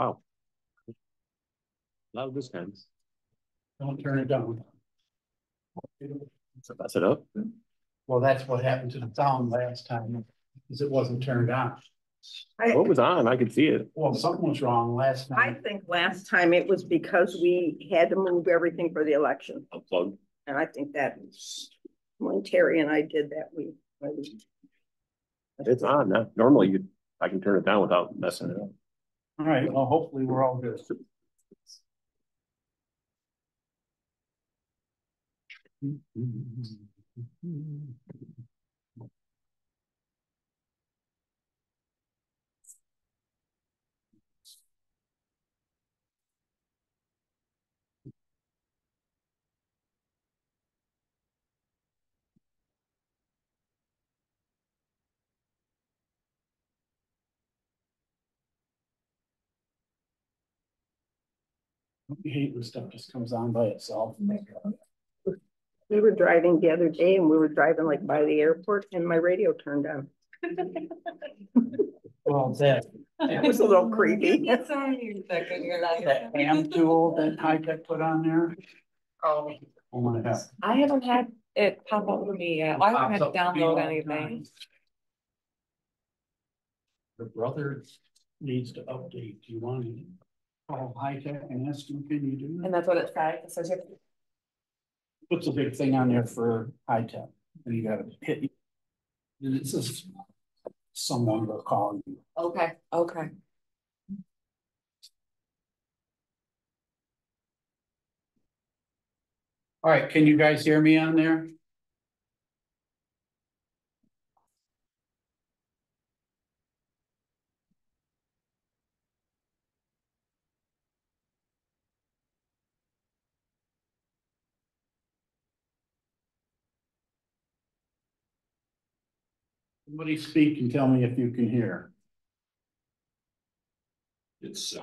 Wow. Loud this time. Don't turn it down. So mess it up. Well, that's what happened to the sound last time, because it wasn't turned on. What was on? I could see it. Well, something was wrong last I time. think last time it was because we had to move everything for the election. Unplugged. And I think that when Terry and I did that, It's on now. Normally I can turn it down without messing it up. All right, well, hopefully we're all good. I hate when stuff just comes on by itself. we were driving the other day and we were driving like by the airport and my radio turned on. Well, that It was a little creepy. It's on music in your life. that AM tool that High Tech put on there. Oh, Oh my God. I haven't had it pop up for me yet. I haven't had to download anything. The brother needs to update. Do you want to call High Tech and ask him, can you do that? And that's what it says. It says you Puts a big thing on there for High Tech, and you gotta hit. And it says someone will call you. okay, okay. All right, can you guys hear me on there? Somebody speak and tell me if you can hear. It's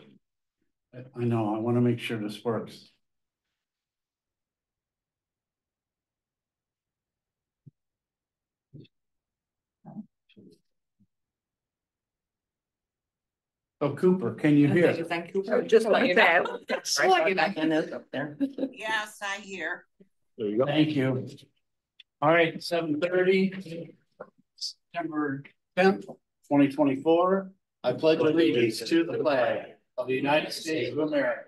I know, I want to make sure this works. Oh, Cooper, can you hear? Thank you. So just like that. Right. And it's up there. Yes, I hear. there you go. Thank you. All right, 7:30, September 10th, 2024. I pledge allegiance to the flag of the United States of America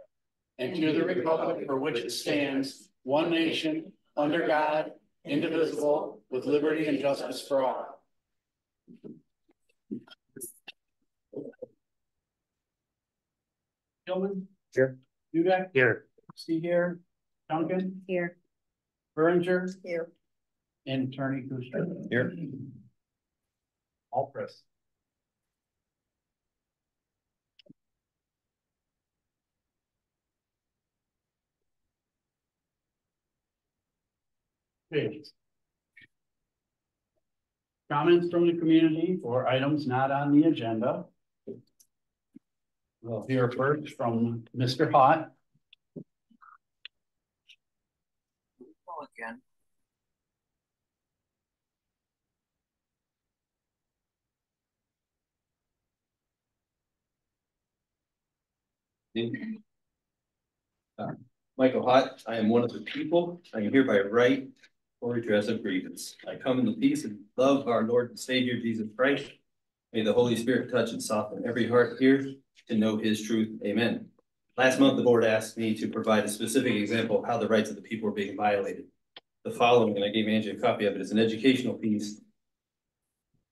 and to the republic for which it stands, one nation, under God, indivisible, with liberty and justice for all. Gilman? Here. Dudek? Here. See here. Duncan? Here. Berenger? Here. And Attorney Kuster? Here. All press. Okay. Comments from the community for items not on the agenda. We'll hear first from Mr. Hott. Oh, again. Michael Hott, I am one of the people. I am hereby right for redress of grievance. I come in the peace and love of our Lord and Savior Jesus Christ. May the Holy Spirit touch and soften every heart here to know his truth. Amen. Last month, the board asked me to provide a specific example of how the rights of the people are being violated. The following, and I gave Angie a copy of it, is an educational piece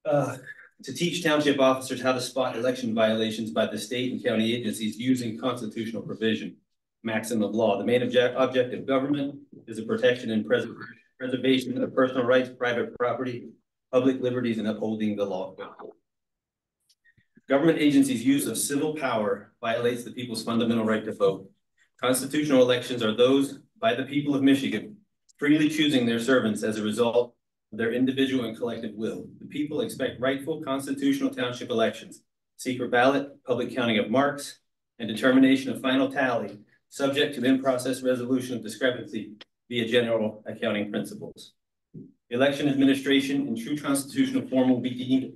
to teach township officers how to spot election violations by the state and county agencies using constitutional provision, maxim of law. The main object of government is the protection and preservation of personal rights, private property, public liberties, and upholding the law. Government agencies' use of civil power violates the people's fundamental right to vote. Constitutional elections are those by the people of Michigan freely choosing their servants as a result of their individual and collective will. The people expect rightful constitutional township elections, secret ballot, public counting of marks, and determination of final tally, subject to in-process resolution of discrepancy via general accounting principles. Election administration in true constitutional form will be deemed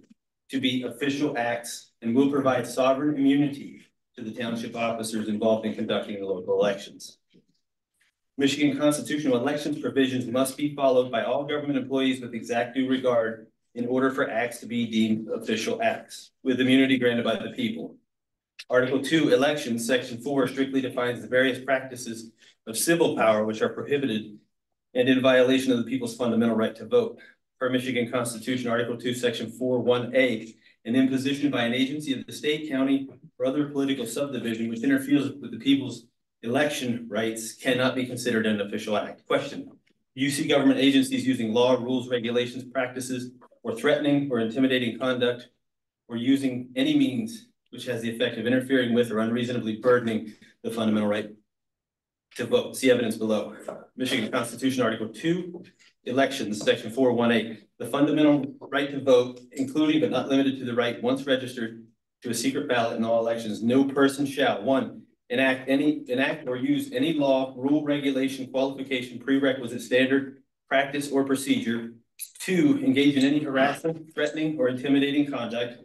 to be official acts and will provide sovereign immunity to the township officers involved in conducting the local elections. Michigan constitutional elections provisions must be followed by all government employees with exact due regard in order for acts to be deemed official acts with immunity granted by the people. Article 2, elections, section 4 strictly defines the various practices of civil power which are prohibited and in violation of the people's fundamental right to vote. Per Michigan Constitution, Article 2, section 4(1)(a), an imposition by an agency of the state, county, or other political subdivision which interferes with the people's election rights cannot be considered an official act. Question: do you see government agencies using law, rules, regulations, practices, or threatening or intimidating conduct, or using any means which has the effect of interfering with or unreasonably burdening the fundamental right to vote? See evidence below. Michigan Constitution, Article 2, elections, section 4(1)(a). The fundamental right to vote, including but not limited to the right, once registered, to a secret ballot in all elections. No person shall: 1, enact or use any law, rule, regulation, qualification, prerequisite, standard, practice, or procedure. 2, engage in any harassment, threatening, or intimidating conduct.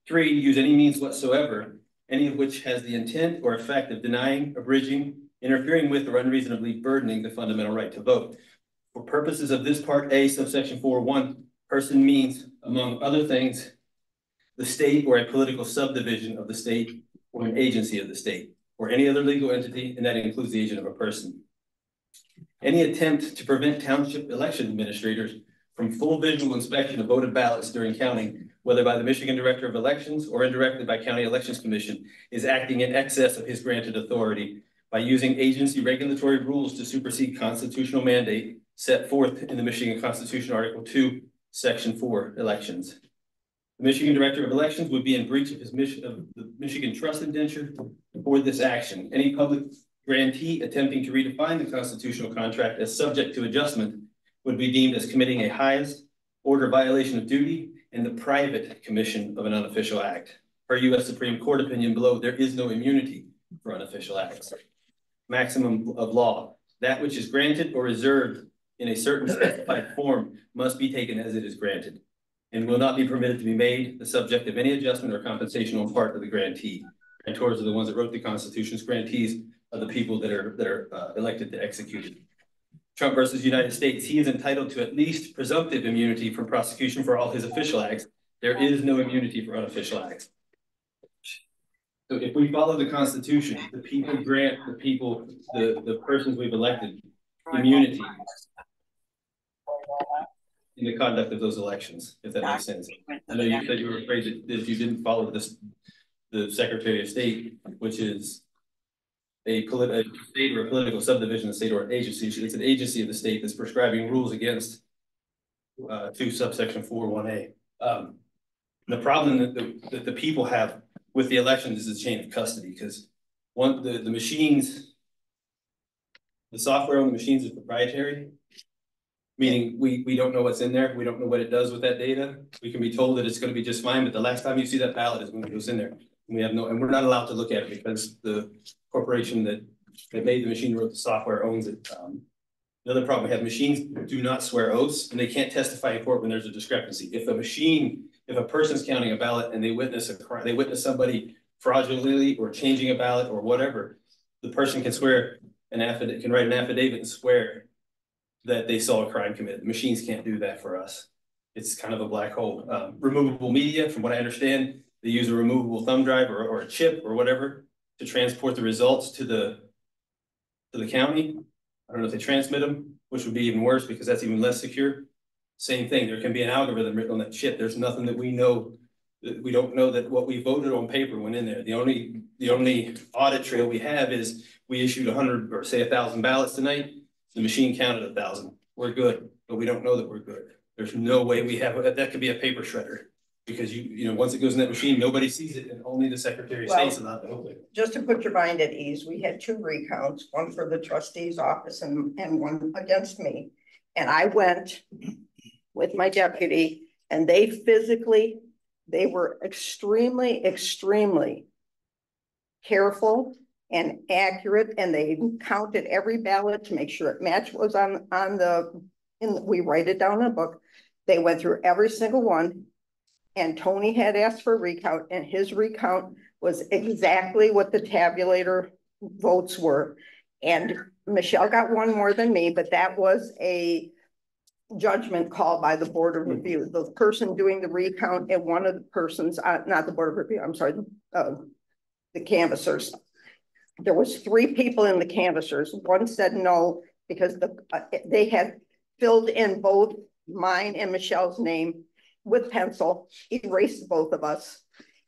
3, use any means whatsoever, any of which has the intent or effect of denying, abridging, interfering with, or unreasonably burdening the fundamental right to vote. For purposes of this part A, subsection 4(1), person means, among other things, the state or a political subdivision of the state or an agency of the state or any other legal entity, and that includes the agent of a person. Any attempt to prevent township election administrators from full visual inspection of voted ballots during counting, whether by the Michigan Director of Elections or indirectly by County Elections Commission, is acting in excess of his granted authority by using agency regulatory rules to supersede constitutional mandate set forth in the Michigan Constitution, Article 2, Section 4, elections. The Michigan Director of Elections would be in breach of his mission of the Michigan Trust indenture for this action. Any public grantee attempting to redefine the constitutional contract as subject to adjustment would be deemed as committing a highest order violation of duty and the private commission of an unofficial act. Per U.S. Supreme Court opinion below, there is no immunity for unofficial acts. Maximum of law: that which is granted or reserved in a certain specified form must be taken as it is granted and will not be permitted to be made the subject of any adjustment or compensation on part of the grantee. Grantors are the ones that wrote the Constitution's grantees are the people that are elected to execute it. Trump versus United States: he is entitled to at least presumptive immunity from prosecution for all his official acts. There is no immunity for unofficial acts. So if we follow the Constitution, the people grant the people, the persons we've elected, immunity in the conduct of those elections, if that makes sense. I know you said you were afraid that you didn't follow this, the Secretary of State, which is a state or a political subdivision of the state or an agency. It's an agency of the state that's prescribing rules against 2 subsection 4(1)(a). The problem that the people have with the elections is the chain of custody, because the machines, the software on the machines is proprietary, meaning we don't know what's in there. We don't know what it does with that data. We can be told that it's going to be just fine, but the last time you see that ballot is when it goes in there. And we're not allowed to look at it because the corporation that made the machine, wrote the software, owns it. The other problem we have: machines do not swear oaths, and they can't testify in court when there's a discrepancy. If a person's counting a ballot and they witness a crime, they witness somebody fraudulently or changing a ballot or whatever, the person can swear an affidavit, can write an affidavit and swear that they saw a crime committed. The machines can't do that for us. It's kind of a black hole. Removable media, from what I understand, they use a removable thumb drive or a chip or whatever to transport the results to the county. I don't know if they transmit them, which would be even worse because that's even less secure. Same thing, there can be an algorithm written on that chip. There's nothing that we know, that we don't know that what we voted on paper went in there. The only audit trail we have is we issued 100 or say 1,000 ballots tonight. The machine counted 1,000. We're good, but we don't know that we're good. There's no way we have that. Could be a paper shredder, because you know once it goes in that machine, nobody sees it, and only the Secretary of State's allowed to open it. Just to put your mind at ease, we had 2 recounts, one for the trustee's office and one against me. And I went with my deputy, and they were extremely careful and accurate, and they counted every ballot to make sure it matched what was we write it down in a book. They went through every single one. And Tony had asked for a recount, and his recount was exactly what the tabulator votes were. And Michelle got one more than me, but that was a judgment call by the Board of Review. The person doing the recount and one of the persons, not the Board of Review, I'm sorry, the canvassers. There was 3 people in the canvassers. One said no, because they had filled in both mine and Michelle's name with pencil, erased both of us.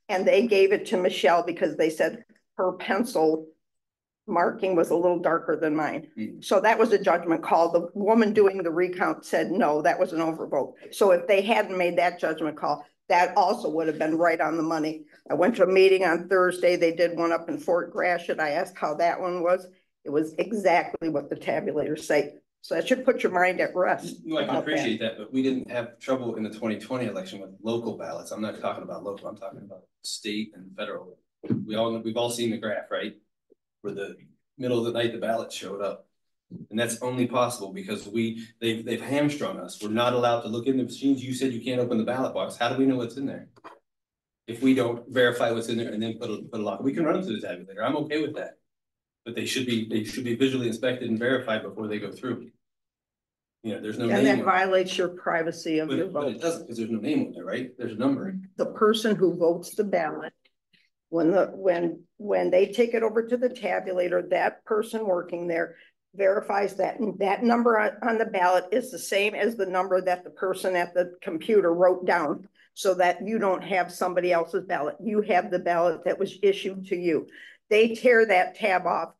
And they gave it to Michelle because they said her pencil marking was a little darker than mine. So that was a judgment call. The woman doing the recount said, no, that was an overvote. So if they hadn't made that judgment call, that also would have been right on the money. I went to a meeting on Thursday. They did one up in Fort Gratiot. I asked how that one was. It was exactly what the tabulators say. So that should put your mind at rest. No, I can appreciate that, but we didn't have trouble in the 2020 election with local ballots. I'm not talking about local, I'm talking about state and federal. We've all seen the graph, right? Where the middle of the night, the ballots showed up. And that's only possible because they've hamstrung us. We're not allowed to look in the machines. You said you can't open the ballot box. How do we know what's in there? If we don't verify what's in there and then put a lock, we can run them through the tabulator. I'm okay with that. But they should be visually inspected and verified before they go through. You know, there's no And name. that violates your privacy of your But vote. it doesn't, because there's no name on there, right? There's a number. The person who votes the ballot, when they take it over to the tabulator, that person working there verifies that, and that number on the ballot is the same as the number that the person at the computer wrote down, so that you don't have somebody else's ballot. You have the ballot that was issued to you. They tear that tab off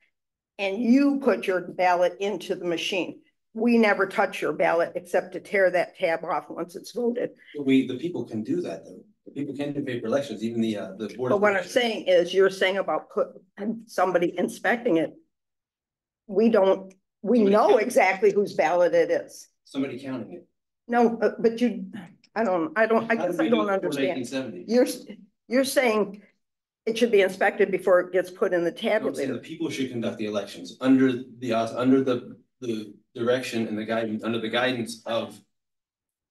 and you put your ballot into the machine. We never touch your ballot except to tear that tab off once it's voted. The people can do that though. The people can do paper elections, even the board. But what I'm saying is, you're saying about somebody inspecting it. We know exactly whose ballot it is. Somebody counting it. No, but I guess I don't understand. You're saying it should be inspected before it gets put in the tabulator. The people should conduct the elections under the direction and the guidance, under the guidance of.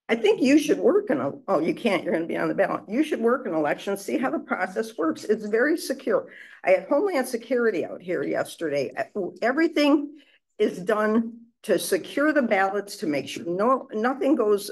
I think you should work you can't, you're gonna be on the ballot. You should work in elections, see how the process works. It's very secure. I had Homeland Security out here yesterday. Everything is done to secure the ballots, to make sure nothing goes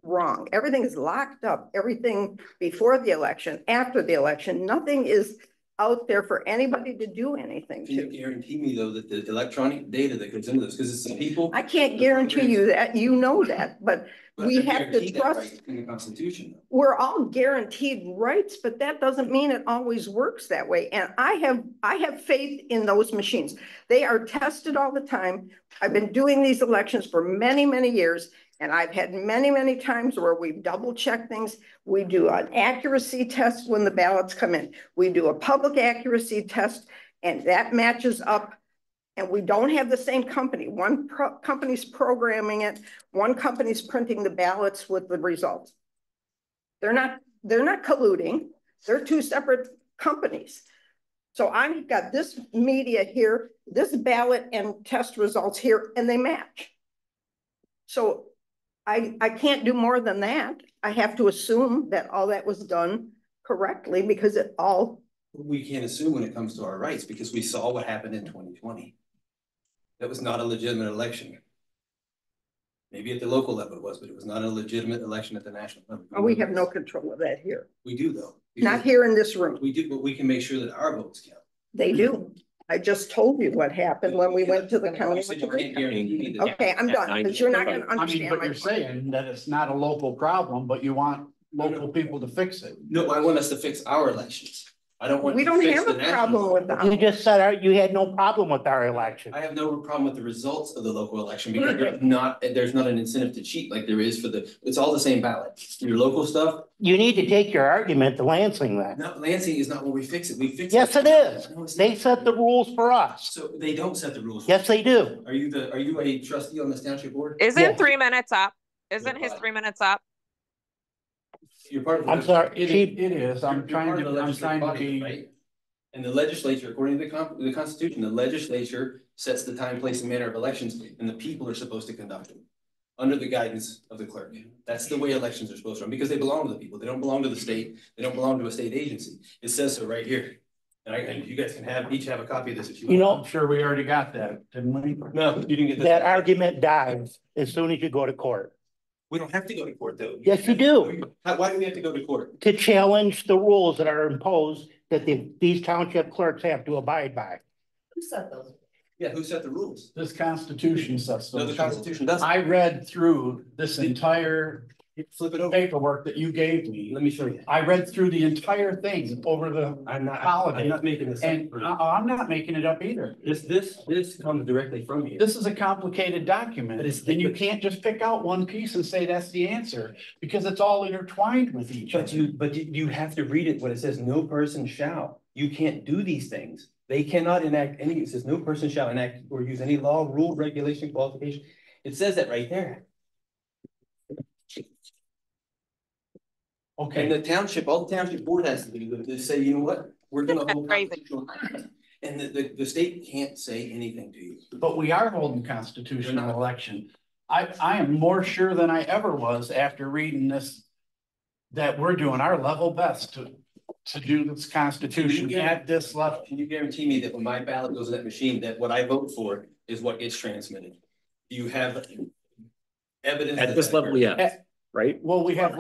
wrong. Everything is locked up. Everything before the election, after the election, nothing is out there for anybody to do anything Can you guarantee me though that the electronic data that goes into this, because it's the people. I can't guarantee you that, you know that, but we have to trust. Right in the Constitution. We're all guaranteed rights, but that doesn't mean it always works that way. And I have faith in those machines. They are tested all the time. I've been doing these elections for many, many years. And I've had many, many times where we've double checked things. We do an accuracy test when the ballots come in. We do a public accuracy test, and that matches up. And we don't have the same company. One company's programming it. One company's printing the ballots with the results. They're not colluding. They're 2 separate companies. So I've got this media here, this ballot and test results here, and they match. So I can't do more than that. I have to assume that all that was done correctly because it all. We can't assume when it comes to our rights because we saw what happened in 2020. That was not a legitimate election. Maybe at the local level it was, but it was not a legitimate election at the national level. We have no control of that here. We do though. Not here in this room. We do, but we can make sure that our votes count. They do. I just told you what happened when we went to the county. Okay, I'm done, because you're not gonna I mean, understand. but you're saying that it's not a local problem, but you want local people to fix it. No, I want us to fix our elections. I don't want. We don't have a problem with You that. just said you had no problem with our election. I have no problem with the results of the local election because there's not an incentive to cheat like there is for it's all the same ballot. Your local stuff. You need to take your argument to Lansing then. No, Lansing is not where we fix it. We fix it. Yes, it is. No, it's They not. set the rules for us. So they don't set the rules. Yes, they do. Are you a trustee on this township board? Isn't Yes. 3 minutes up? Isn't Yeah, his but- 3 minutes up? You're part of. I'm sorry. It is, I'm trying to be. Right? And the legislature, according to the Constitution, the legislature sets the time, place, and manner of elections, and the people are supposed to conduct them. under the guidance of the clerk. That's the way elections are supposed to run, because they belong to the people. They don't belong to the state. They don't belong to a state agency. It says so right here. And you guys can each have a copy of this if you want. You know, I'm sure we already got that, didn't we? No, you didn't get this. that argument dies as soon as you go to court. We don't have to go to court though. Yes, you do. Why do we have to go to court? To challenge the rules that are imposed that these township clerks have to abide by. Who said those? Yeah, who set the rules? This Constitution says so. No, the Constitution doesn't. I read through this entire Flip it over. paperwork that you gave me. Let me show you. I read through the entire thing over the I'm holiday. not making this up. And I'm not making it up either. This comes directly from you. This is a complicated document, But it's- and you can't just pick out one piece and say that's the answer, because it's all intertwined with each other. But you have to read it when it says no person shall. You can't do these things. They cannot enact any, it says no person shall enact or use any law, rule, regulation, qualification. It says that right there. And Okay, the township, all the township board has to do is say, you know what, we're gonna hold. Crazy. constitutional elections. And the state can't say anything to you. but we are holding constitutional election. I am more sure than I ever was after reading this, that we're doing our level best to do this Constitution at this level. Can you guarantee me that when my ballot goes in that machine, that what I vote for is what gets transmitted? Do you have evidence? At this level, yeah, right? Well, we have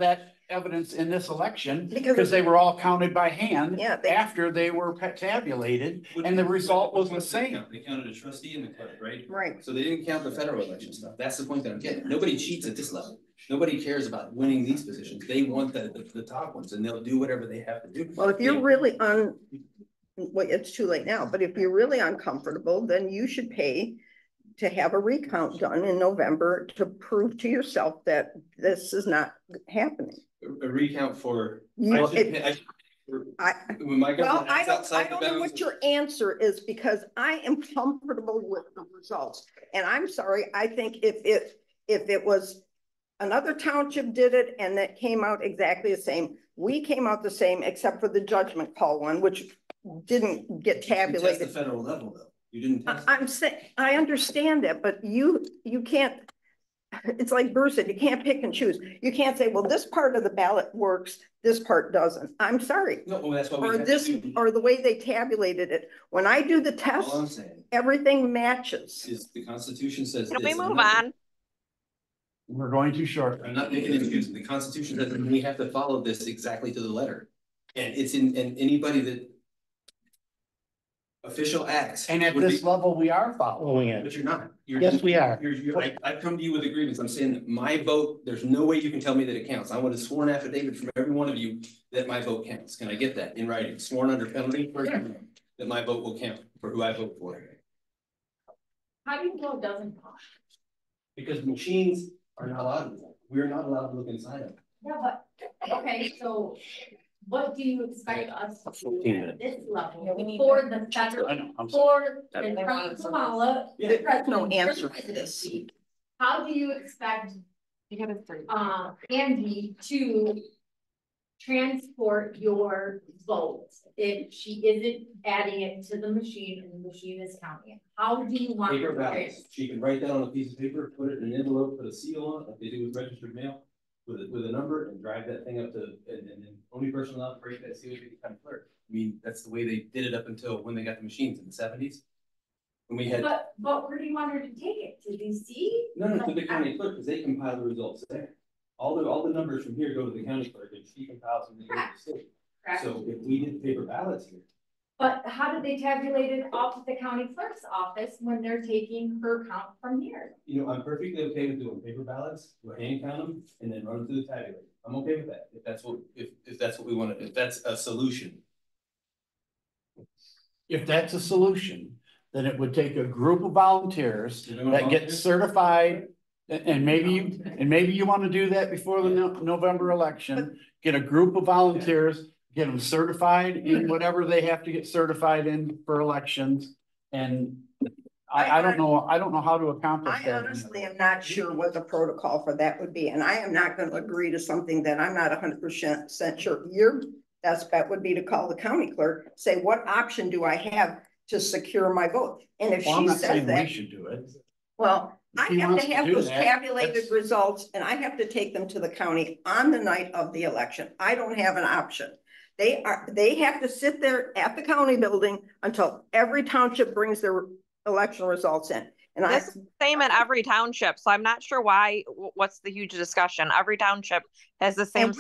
that evidence in this election, Because- because they were all counted by hand. Yeah, they- After they were tabulated, and the result was the same. They counted a trustee and the clerk, right? Right. So they didn't count the federal election stuff. That's the point that I'm getting. Nobody cheats at this level. Nobody cares about winning these positions. They want the top ones, and they'll do whatever they have to do. Well, if you're really well, it's too late now, but if you're really uncomfortable, then you should pay to have a recount done in November to prove to yourself that this is not happening. A recount for. You- I should pay- I should- When my Well, government I acts don't outside the know bounds what of- your answer is, because I am comfortable with the results. And I'm sorry, I think if it was another township did it and that came out exactly the same, we came out the same except for the judgment call one, which didn't get You test the tabulated. federal level though. You didn't test. I'm saying, I understand that, but you can't, it's like Bruce said, you can't pick and choose. You can't say, well, this part of the ballot works, this part doesn't. I'm sorry. No, well, that's what we Or have to this, do. or the way they tabulated it. When I do the All I'm test, saying everything matches. is the Constitution says. Can we this, and move I'm not- on? We're going too short. I'm not making excuses. The Constitution says that we have to follow this exactly to the letter. And it's and anybody that official acts. And at would this be- level, we are following. Following it. But you're not. You're- Yes, we are. I've come to you with agreements. I'm saying that my vote, there's no way you can tell me that it counts. I want a sworn affidavit from every one of you that my vote counts. Can I get that in writing, sworn under penalty that my vote will count for who I vote for? How do you know it doesn't count? Because machines are not allowed, we're not allowed to look inside them. Yeah, but, okay, so what do you expect us to do 15 at this level Yeah, we need for to- the I federal, know, I'm sorry. for the They wanted some- Kamala? the There's no president, answer the to this. presidency? How do you expect, You gotta three. Andy to transport your vote if she isn't adding it to the machine and the machine is counting it? How do you want? Paper her to ballots, she can write that on a piece of paper, put it in an envelope, put a seal on it, like they do with registered mail. With a number and drive that thing up to, and then only person allowed to break that seal would be the county clerk. I mean, that's the way they did it up until when they got the machines in the 70s. When we had, But where do you want her to take it? To DC? no, to the county clerk, because they compile the results there. All the numbers from here go to the county clerk and she compiles them to the state. Correct. So if we did paper ballots here, But how did they tabulate it off at the county clerk's office when they're taking her count from here? you know, I'm perfectly okay with doing paper ballots, we'll hand count them and then run them through the tabulator. I'm okay with that, if that's what we want to, if that's a solution. If that's a solution, then it would take a group of volunteers You're doing that get volunteers? certified. And maybe you want to do that before the November election, get a group of volunteers, get them certified in whatever they have to get certified in for elections. And I don't know how to accomplish I that. honestly am not sure what the protocol for that would be, and I am not gonna agree to something that I'm not 100% sure. Your best bet would be to call the county clerk, say, what option do I have to secure my vote? And if Well, I'm she not says saying we that, should do it. well, I He have wants to have do those that, tabulated that's- results and I have to take them to the county on the night of the election. I don't have an option. They have to sit there at the county building until every township brings their election results in. And This is the same in every township, so I'm not sure why, what's the huge discussion? Every township has the same.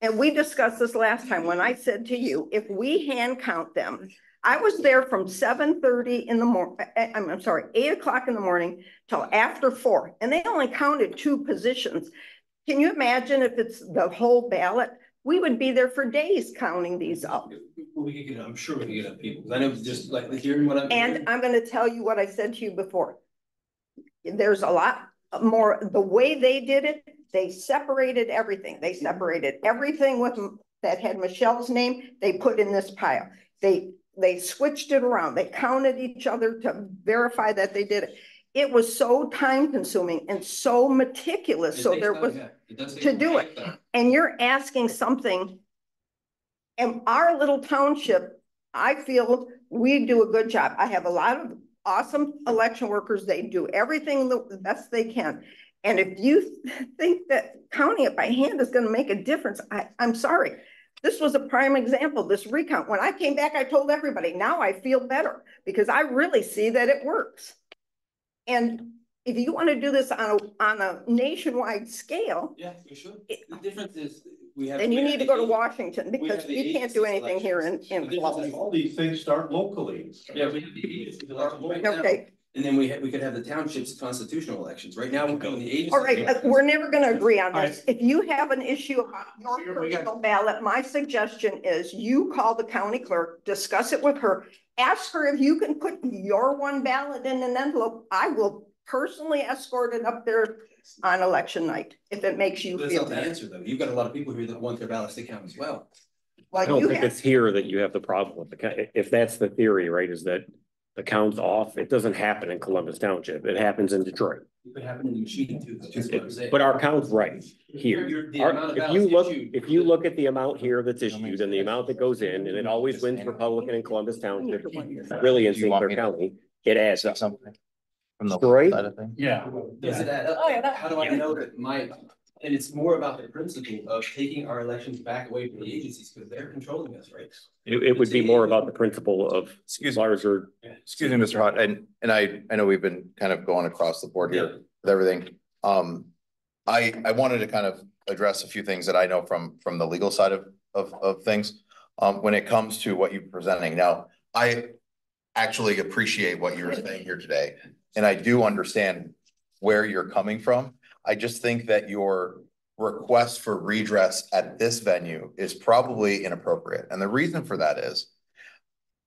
And we discussed this last time when I said to you, if we hand count them, I was there from 7:30 in the morning, I'm sorry, 8 o'clock in the morning till after 4, and they only counted 2 positions. Can you imagine if it's the whole ballot? We would be there for days counting these up. We could get, I'm sure we could get up people, 'cause I know just like hearing what I'm. And I'm gonna tell you what I said to you before. There's a lot more, the way they did it, they separated everything. They separated everything with that had Michelle's name, they put in this pile. They switched it around. They counted each other to verify that they did it. It was so time consuming and so meticulous. So there was to do it. And you're asking something. And our little township, I feel we do a good job. I have a lot of awesome election workers. They do everything the best they can. And if you think that counting it by hand is going to make a difference, I'm sorry. This was a prime example, this recount. When I came back, I told everybody, now I feel better because I really see that it works. And if you want to do this on a nationwide scale. Yeah, we should. The difference is we have. Then you need to go to Washington because you can't do anything here in Columbus. All these things start locally. Yeah, we have the agencies right now. Okay. And then we could have the township's constitutional elections. Right now, we're doing the agency. All right, we're never gonna agree on this. If you have an issue about your personal ballot, my suggestion is you call the county clerk, discuss it with her, ask her if you can put your one ballot in an envelope. I will personally escort it up there on election night, if it makes you That's feel not the better. answer, though. You've got a lot of people here that want their ballots to count as well. I don't think it's here that you have the problem with if that's the theory, right, is that the count's off. It doesn't happen in Columbus Township. It happens in Detroit. It could happen in the machine too. That's just what I'm saying. But our count's right here. The amount of If you ballots look, issued- if you look at the amount here that's issued and the amount that goes in, and it always wins Republican in Columbus Township, really in St. Clair County, it adds up. Something from the Detroit? side of things. Yeah. Does it add up? Oh, yeah, How do I know that and it's more about the principle of taking our elections back away from the agencies because they're controlling us, right? It would be more about the principle of larger. Excuse me, Mr. Hott, and I know we've been kind of going across the board here with everything. I wanted to kind of address a few things that I know from the legal side of things. When it comes to what you're presenting. Now, I actually appreciate what you're saying here today, and I do understand where you're coming from. I just think that your request for redress at this venue is probably inappropriate. And the reason for that is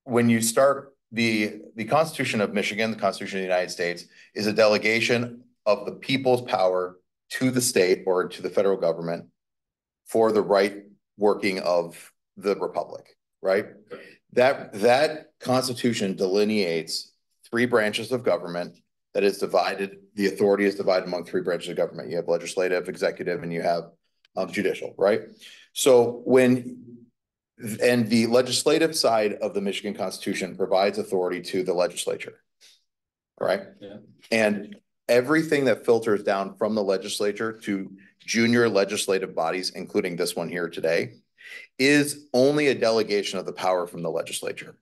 when you start the Constitution of Michigan, the Constitution of the United States is a delegation of the people's power to the state or to the federal government for the right working of the republic, right? That Constitution delineates 3 branches of government that is divided. The authority is divided among 3 branches of government. You have legislative, executive, and you have judicial, right? So and the legislative side of the Michigan Constitution provides authority to the legislature, right? Yeah. And everything that filters down from the legislature to junior legislative bodies, including this one here today, is only a delegation of the power from the legislature.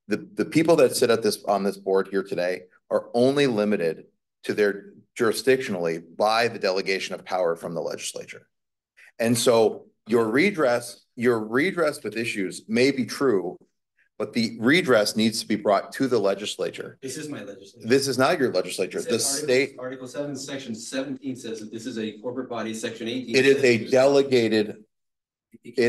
The people that sit at on this board here today are only limited to their jurisdictionally by the delegation of power from the legislature. And so your redress with issues may be true, but the redress needs to be brought to the legislature. This is my legislature. This is not your legislature. The state. Article 7, section 17 says that this is a corporate body, section 18. It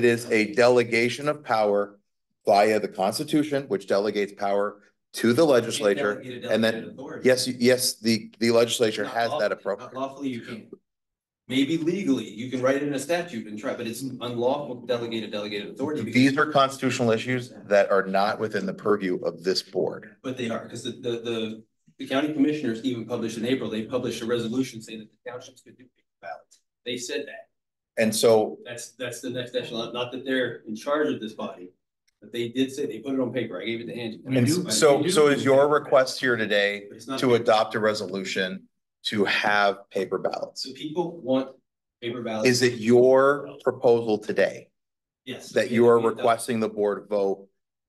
is a delegation of power via the Constitution, which delegates power to the legislature. And then, yes, the legislature has that approach. Lawfully, you can. Maybe legally, you can write it in a statute and try, but it's unlawful to delegate delegated authority. These are constitutional issues that are not within the purview of this board. But they are, because the county commissioners even published in April, they published a resolution saying that the townships could do ballots. They said that. And so that's the next echelon, not that they're in charge of this body, but they did say, they put it on paper. I gave it to Angie. so is your request here today to adopt a resolution to have paper ballots. So people want paper ballots. Is it your proposal today Yes. that you are requesting the board vote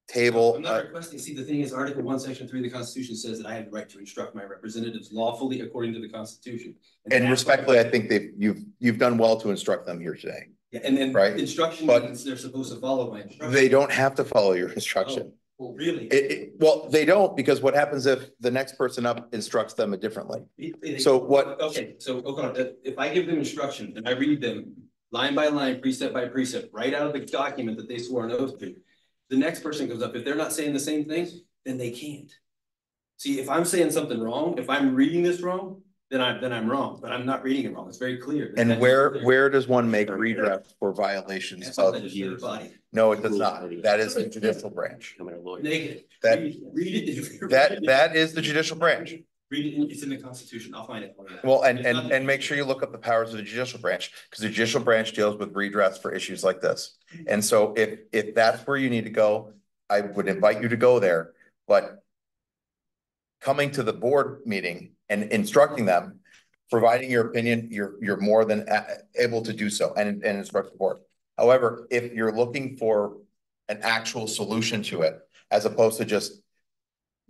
table? I'm not requesting, see, the thing is, Article 1, Section 3 of the Constitution says that I have the right to instruct my representatives lawfully according to the Constitution. And respectfully, I think you've done well to instruct them here today. Yeah, and then right? instruction But means they're supposed to follow my instructions. They don't have to follow your instruction. Well, really? Well, they don't, because what happens if the next person up instructs them differently? So what? Okay, so if I give them instruction and I read them line by line, precept by precept, right out of the document that they swore an oath to, the next person comes up, if they're not saying the same thing, then they can't. See, if I'm saying something wrong, if I'm reading this wrong, then I'm wrong, but I'm not reading it wrong. It's very clear. And where does one make redress for violations of legislative body? No, it does not. That is the judicial branch. Negative. That read it. that is the judicial branch. Read it. It's in the Constitution. I'll find it. Well, and make sure you look up the powers of the judicial branch, because the judicial branch deals with redress for issues like this. And so if that's where you need to go, I would invite you to go there. But coming to the board meeting and instructing them, providing your opinion, you're more than able to do so and instruct the board. However, if you're looking for an actual solution to it, as opposed to just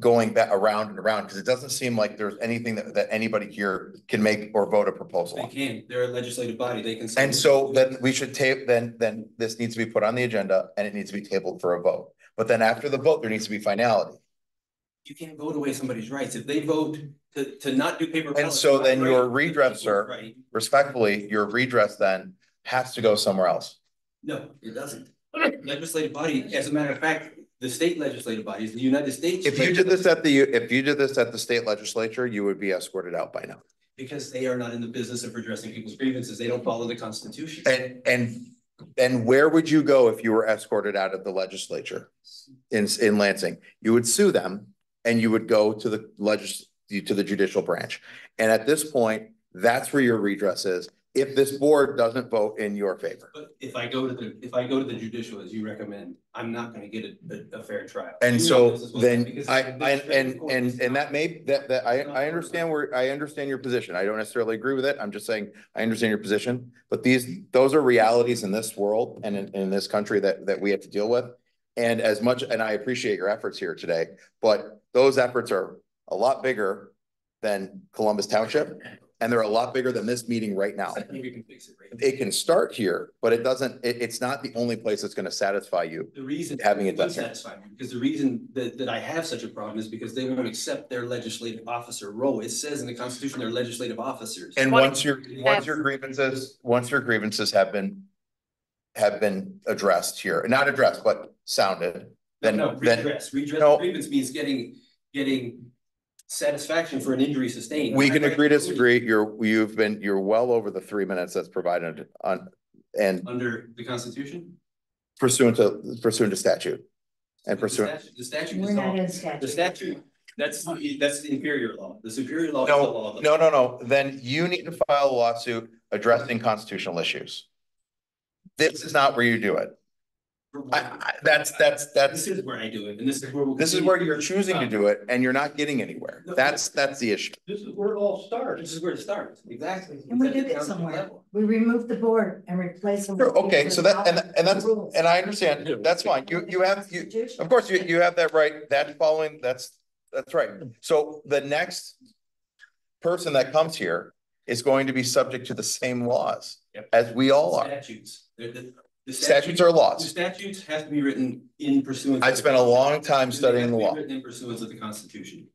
going back around and around, because it doesn't seem like there's anything that anybody here can make or vote a proposal on. They can. They're a legislative body. They can say. And so then we should then this needs to be put on the agenda and it needs to be tabled for a vote. But then after the vote, there needs to be finality. You can't vote away somebody's rights. If they vote to not do paper ballots. And so then your redress, sir, respectfully, your redress then has to go somewhere else. No, it doesn't. Legislative body, as a matter of fact, the state legislative bodies, the United States. If you did this at the state legislature, you would be escorted out by now. Because they are not in the business of redressing people's grievances. They don't follow the Constitution. And where would you go if you were escorted out of the legislature in Lansing? You would sue them and you would go to the judicial branch. And at this point, that's where your redress is, if this board doesn't vote in your favor. But if I go to the judicial, as you recommend, I'm not going to get a fair trial. And so then I understand your position. I don't necessarily agree with it. I'm just saying, I understand your position, but those are realities in this world and in this country that we have to deal with. And I appreciate your efforts here today, but those efforts are a lot bigger than Columbus Township. And they're a lot bigger than this meeting right now. I think we can fix it. Right? It can start here, but it's not the only place that's going to satisfy you. The reason having it done satisfy me, because the reason that I have such a problem is because they won't accept their legislative officer role. It says in the Constitution they're legislative officers. And once your grievances have been addressed here, not addressed, but sounded, then redress grievance means getting satisfaction for an injury sustained. We can agree to disagree. You're well over the 3 minutes that's provided under the Constitution, pursuant to statute and pursuant. The statute. We're not in statute. The statute. That's the inferior law. The superior law is the law. No. Then you need to file a lawsuit addressing constitutional issues. This is not where you do it. That's This is where I do it, and this is where you're choosing to do it, and you're not getting anywhere. That's the issue. This is where it all starts. This is where it starts. Exactly. And we did it somewhere. We removed the board and replaced them. Sure, okay, so and I understand. That's fine. Of course you have that right. That's right. So the next person that comes here is going to be subject to the same laws as we all are. Statutes. The statutes are laws. The statutes have to be written in pursuance. I spent a long time studying the law. Written in pursuance of the Constitution.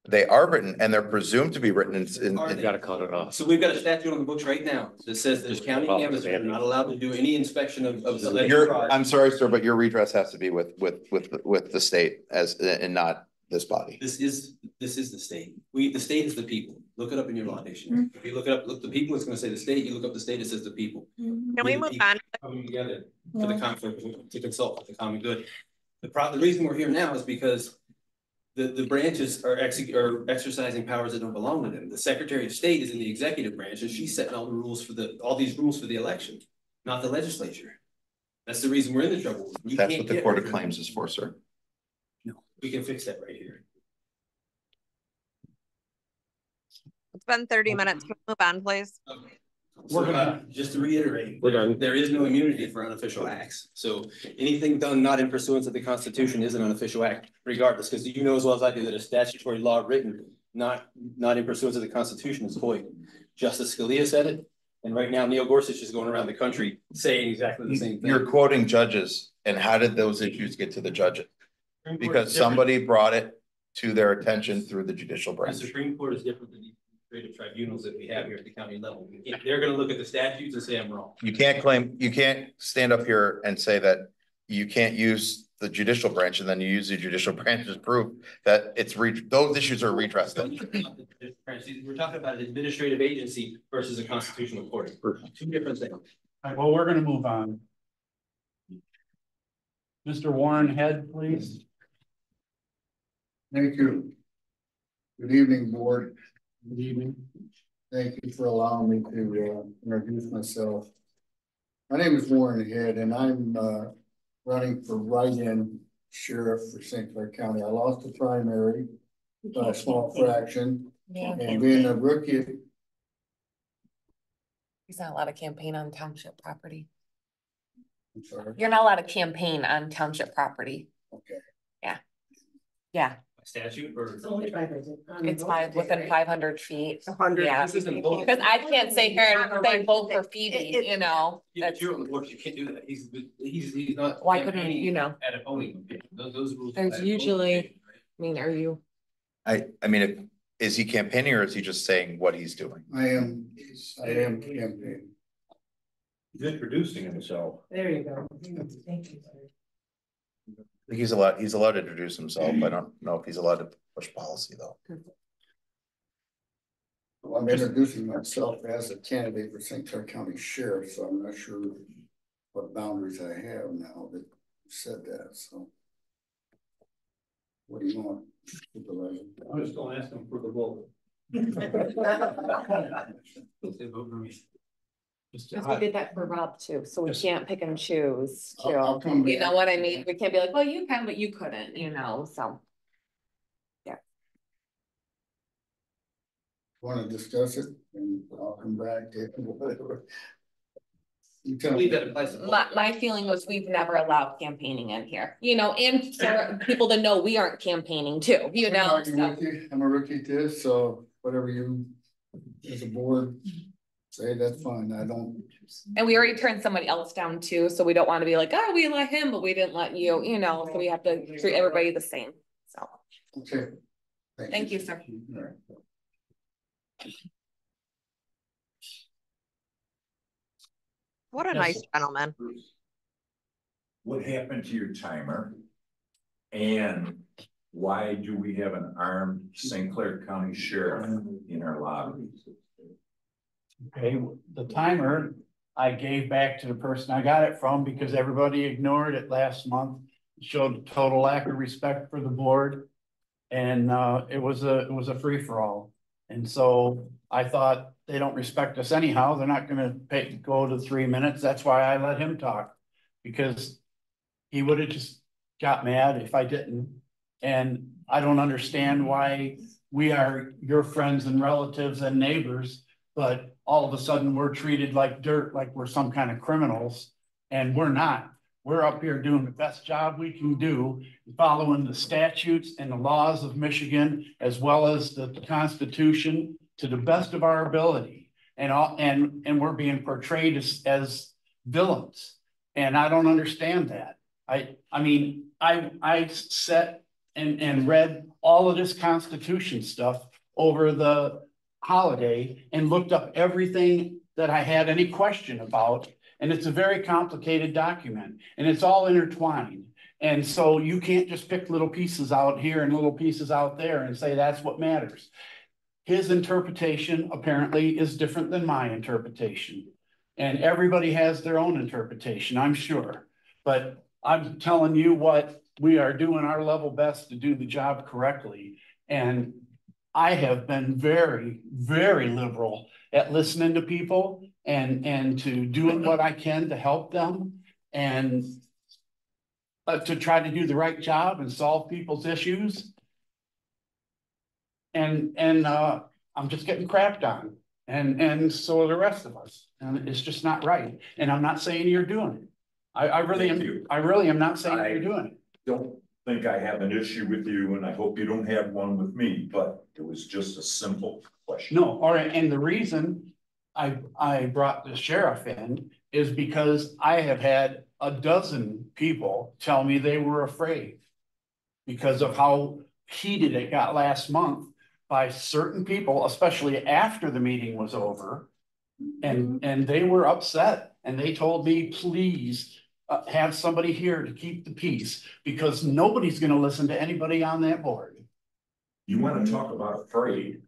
They are written, and they're presumed to be written in. You got to cut it off. So we've got a statute on the books right now that says there's county canvassers are not allowed to do any inspection of the. I'm sorry, sir, but your redress has to be with the state and not this body. This is the state. The state is the people. Look it up in your law dictionary. If you look it up, look the people, it's going to say the state. You look up the state, it says the people. Can we move on? Coming together for to consult with the common good. The reason we're here now is because the branches are exercising powers that don't belong to them. The Secretary of State is in the executive branch, and she's setting all these rules for the election, not the legislature. That's the reason we're in the trouble. That's what the Court of Claims is for, sir. No, we can fix that right here. It's been 30 minutes. Can we move on, please? Okay. We're So, gonna- just to reiterate, We're done. there is no immunity for unofficial acts. So anything done not in pursuance of the Constitution is an unofficial act, regardless, because you know as well as I do that a statutory law written not in pursuance of the Constitution is void. Justice Scalia said it, and right now Neil Gorsuch is going around the country saying exactly the same thing. You're quoting judges, and how did those issues get to the judges? Because somebody brought it to their attention through the judicial The branch. Supreme Court is different than the administrative tribunals that we have here at the county level. They're gonna look at the statutes and say I'm wrong. You can't stand up here and say that you can't use the judicial branch and then you use the judicial branch's proof that those issues are redressed. We're talking about an administrative agency versus a constitutional court. Two different things. All right, well, we're gonna move on. Mr. Warren Head, please. Thank you. Good evening, board. Good evening. Thank you for allowing me to introduce myself. My name is Warren Head, and I'm running for write-in sheriff for St. Clair County. I lost the primary by a small fraction, and being a rookie. He's not allowed to campaign on township property. I'm sorry. You're not allowed to campaign on township property. Okay. Yeah, Statute or? it's within 500 feet. 100. Yeah, This isn't voting. because I can't say here and say vote for Phoebe, you know. Yeah, but That's, you're on the board, you can't do that. He's not. why couldn't, you know, At a voting. Those rules. There's usually- I mean, are you? I mean, is he campaigning or is he just saying what he's doing? I am campaigning. He's introducing himself. There you go. Thank you. I think he's allowed to introduce himself. I don't know if he's allowed to push policy though. Well, I'm introducing myself as a candidate for St. Clair County Sheriff, so I'm not sure what boundaries I have now that you said that, so. What do you want, Supervisor? I was gonna ask him for the vote. Because we did that for Rob too, so we can't pick and choose too. I'll come You know back. what I mean? We can't be like, well, you can, but you couldn't, you know, so. Want to discuss it, and I'll come back to whatever. You tell Believe me. that applies to both. My feeling was we've never allowed campaigning in here, you know, and for people to know we aren't campaigning too, you know, I'm so. a rookie to this, so whatever you, as a board, say, that's fine, I don't. And we already turned somebody else down too, so we don't want to be like, oh, we let him, but we didn't let you, you know, so we have to treat everybody the same, so. Okay. Thank you, sir. All right. What a nice gentleman. What happened to your timer? And why do we have an armed St. Clair County Sheriff in our lobby? Okay, the timer I gave back to the person I got it from because everybody ignored it last month. Showed a total lack of respect for the board. And it was a free-for-all. And so I thought they don't respect us anyhow. They're not gonna go to 3 minutes. That's why I let him talk. Because he would have just got mad if I didn't. And I don't understand why we are your friends and relatives and neighbors, but all of a sudden we're treated like dirt, like we're some kind of criminals, and we're not. We're up here doing the best job we can do, following the statutes and the laws of Michigan, as well as the Constitution to the best of our ability. And we're being portrayed as villains. And I don't understand that. I mean, I sat and read all of this Constitution stuff over the holiday and looked up everything that I had any question about. And it's a very complicated document and it's all intertwined. And so you can't just pick little pieces out here and little pieces out there and say that's what matters. His interpretation apparently is different than my interpretation. And everybody has their own interpretation, I'm sure. But I'm telling you what, we are doing our level best to do the job correctly. And I have been very, very liberal at listening to people and to doing what I can to help them and to try to do the right job and solve people's issues. And I'm just getting crapped on. And so are the rest of us. And it's just not right. And I'm not saying you're doing it. I really Thank am, you. I really am not saying I- you're doing it. Don't think I have an issue with you, and I hope you don't have one with me, but it was just a simple question. No, all right, and the reason I brought the sheriff in is because I have had a dozen people tell me they were afraid. Because of how heated it got last month by certain people, especially after the meeting was over. And they were upset and they told me, please, have somebody here to keep the peace because nobody's gonna listen to anybody on that board. You want to talk about afraid?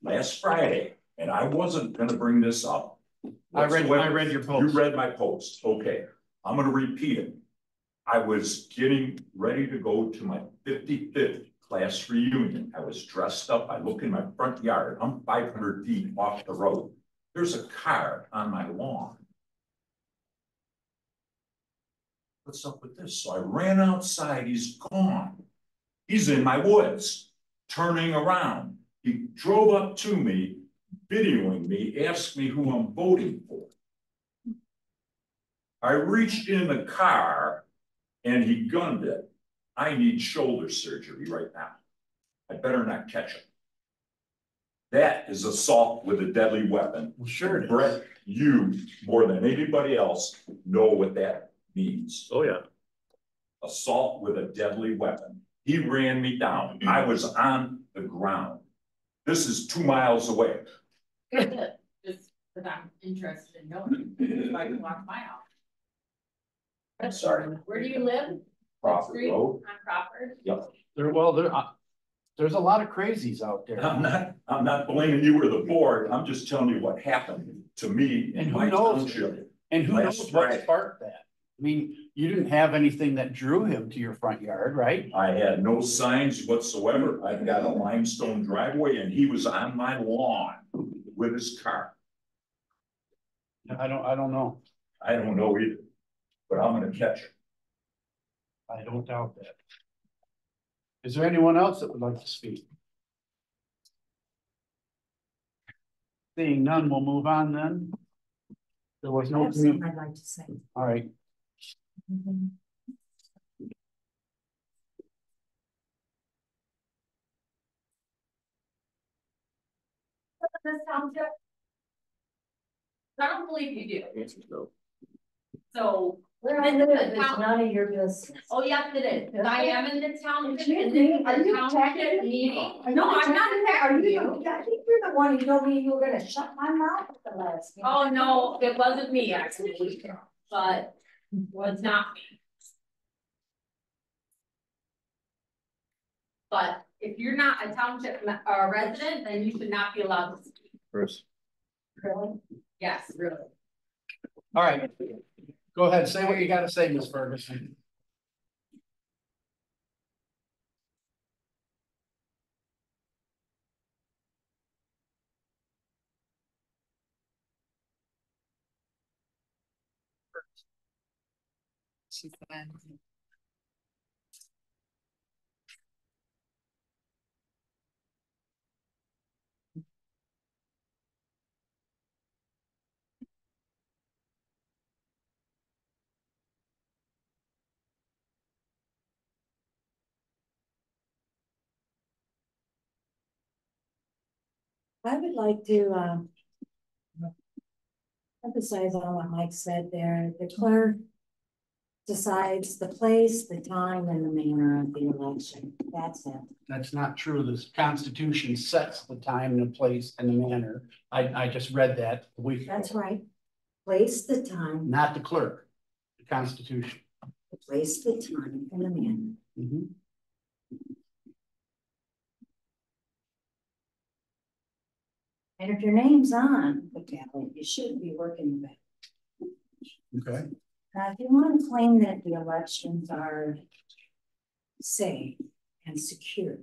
Last Friday, and I wasn't gonna bring this up. I read your You post. read my post, okay, I'm gonna repeat it. I was getting ready to go to my 55th class reunion. I was dressed up, I look in my front yard, I'm 500 feet off the road. There's a car on my lawn. What's up with this? So I ran outside, he's gone. He's in my woods, turning around. He drove up to me, videoing me, asked me who I'm voting for. I reached in the car and he gunned it. I need shoulder surgery right now. I better not catch him. That is assault with a deadly weapon. Well, sure it is. Brett, you, more than anybody else, know what that means. Oh, yeah. Assault with a deadly weapon. He ran me down. I was on the ground. This is 2 miles away. Just because I'm interested in knowing if I can walk my house. I'm sorry. Where do you live? Crawford Street? Road. On Crawford? Yep. There's a lot of crazies out there. I'm not blaming you or the board. I'm just telling you what happened to me And in who my knows? township. And who Last knows what Friday. sparked that? I mean, you didn't have anything that drew him to your front yard, right? I had no signs whatsoever. I've got a limestone driveway and he was on my lawn with his car. I don't know. I don't know either, but I'm gonna catch him. I don't doubt that. Is there anyone else that would like to speak? Seeing none, we'll move on then. There was no. I'd like to say. All right. This township? I don't believe you do. Answer's no. So. Where I live, it's none of your business. Oh, yes, it is, because I am in the township, You and agree? this Are you township attacking me? meeting. Are you No, I'm not attacking me? attacking you. I think you're the one who told me you were gonna shut my mouth at the last meeting. Oh, no, it wasn't me, actually, but was not me. But if you're not a township resident, then you should not be allowed to speak. Bruce. Really? Yes, really. All right. Go ahead, say what you gotta say, Ms. Ferguson. She said. I would like to, emphasize on what Mike said there. The clerk decides the place, the time, and the manner of the election. That's it. That's not true. This Constitution sets the time, the place, and the manner. I just read that a week ago. That's right. Place the time, Not the clerk, the Constitution. place the time, and the manner. Mhm. And if your name's on the ballot, you should be working with it. Okay. Now, if you want to claim that the elections are safe and secure,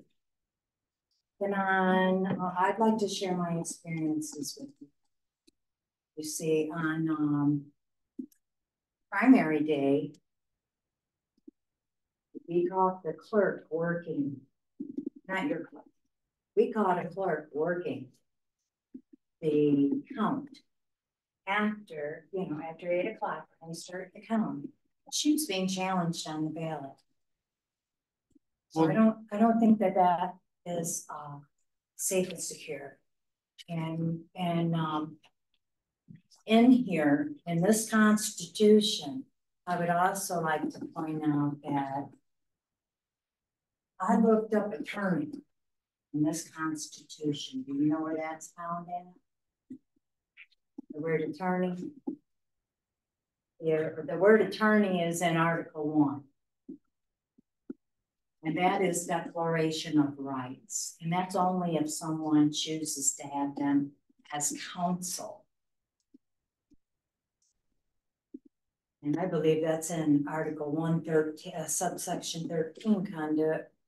then I'd like to share my experiences with you. You see, on primary day, we caught the clerk working, not your clerk. We caught a clerk working the count. After 8 o'clock, when they start the count, she was being challenged on the ballot. So I don't think that is safe and secure. And in here, in this Constitution, I would also like to point out that I looked up attorney in this Constitution. Do you know where that's found in? The word attorney. The word attorney is in Article 1. And that is declaration of rights. And that's only if someone chooses to have them as counsel. And I believe that's in Article 113, subsection 13,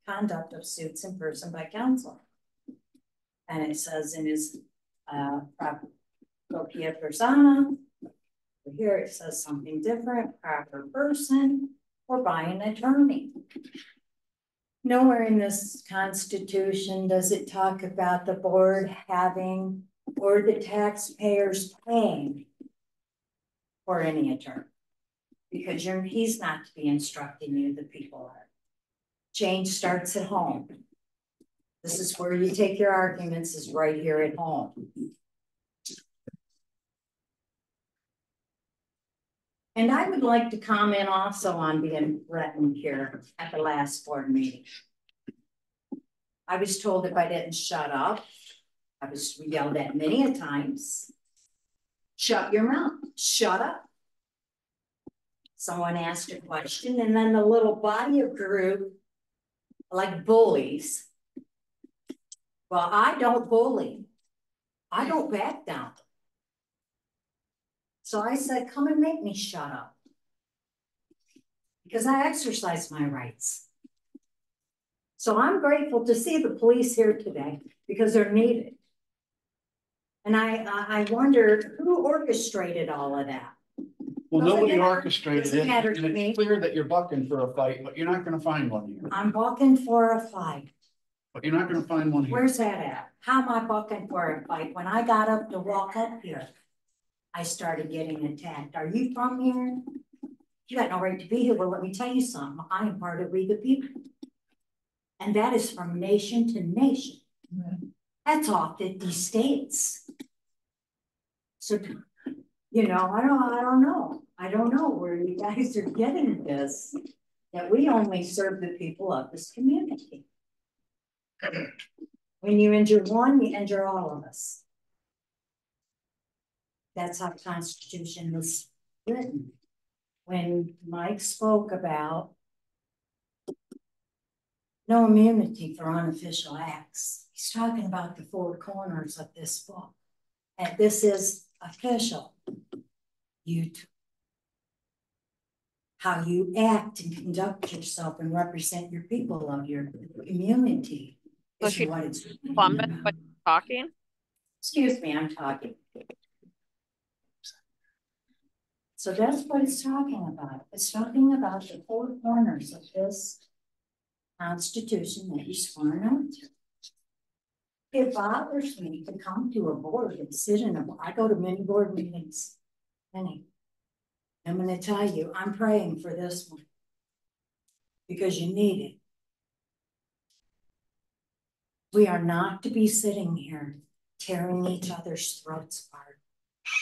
conduct of suits in person by counsel. And it says in his propria persona, here it says something different, proper person, or by an attorney. Nowhere in this Constitution does it talk about the board having or the taxpayers paying for any attorney. Because he's not to be instructing you, the people are. Change starts at home. This is where you take your arguments, is right here at home. And I would like to comment also on being threatened here at the last board meeting. I was told if I didn't shut up, I was yelled at many a times. Shut your mouth, shut up. Someone asked a question and then the little body of group, like bullies. Well, I don't bully. I don't back down. So I said, come and make me shut up. Because I exercise my rights. So I'm grateful to see the police here today because they're needed. And I wonder who orchestrated all of that. Well, nobody orchestrated it. Matter And to me. it's clear that you're bucking for a fight, but you're not gonna find one here. I'm bucking for a fight. But you're not gonna find one here. Where's that at? How am I bucking for a fight? When I got up to walk up here, I started getting attacked. Are you from here? You got no right to be here. Well, let me tell you something. I am part of We the People. And that is from nation to nation. That's all 50 states. So, you know, I don't know. I don't know where you guys are getting this, that we only serve the people of this community. When you injure one, you injure all of us. That's how the Constitution was written. When Mike spoke about no immunity for unofficial acts, he's talking about the four corners of this book. And this is official. How you act and conduct yourself and represent your people of your community. So she talking. Excuse me, I'm talking. So that's what it's talking about. It's talking about the four corners of this Constitution that you're sworn on to. It bothers me to come to a board and sit in I go to many board meetings. Many. I'm going to tell you, I'm praying for this one because you need it. We are not to be sitting here tearing each other's throats apart.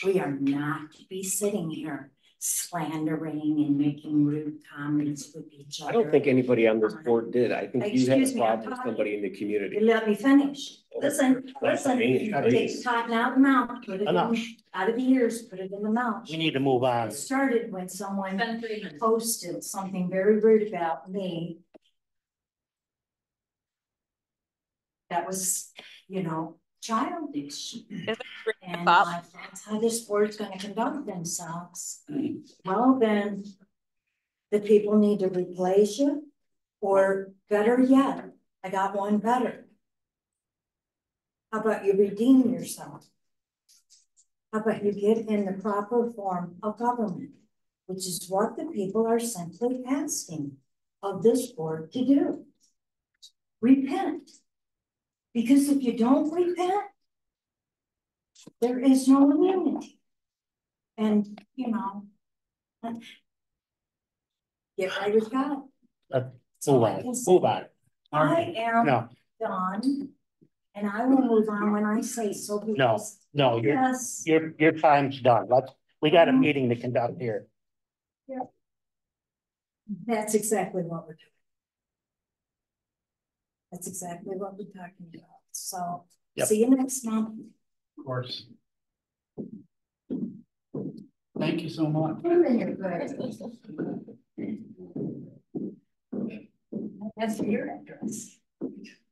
We are not to be sitting here slandering and making rude comments with each other. I don't think anybody on this board did. I think you had a problem with somebody in the community. Let me finish. Listen. Take cotton out of the mouth, put it out of the ears, put it in the mouth. We need to move on. It started when someone posted something very rude about me. That was, you know, childish. And that's how this board's going to conduct themselves. Well, then the people need to replace you, or better yet, I got one better. How about you redeem yourself? How about you get in the proper form of government, which is what the people are simply asking of this board to do. Repent. Because if you don't repent, there is no immunity. And, you know. Get right with God. Move on, move on. I am No, done. And I will move on when I say so. no, Because no, yes, your time's done. We got a meeting to conduct here. that's exactly what we're doing. That's exactly what we're talking about. So Yep. see you next month. Of course. Thank you so much. That's your address.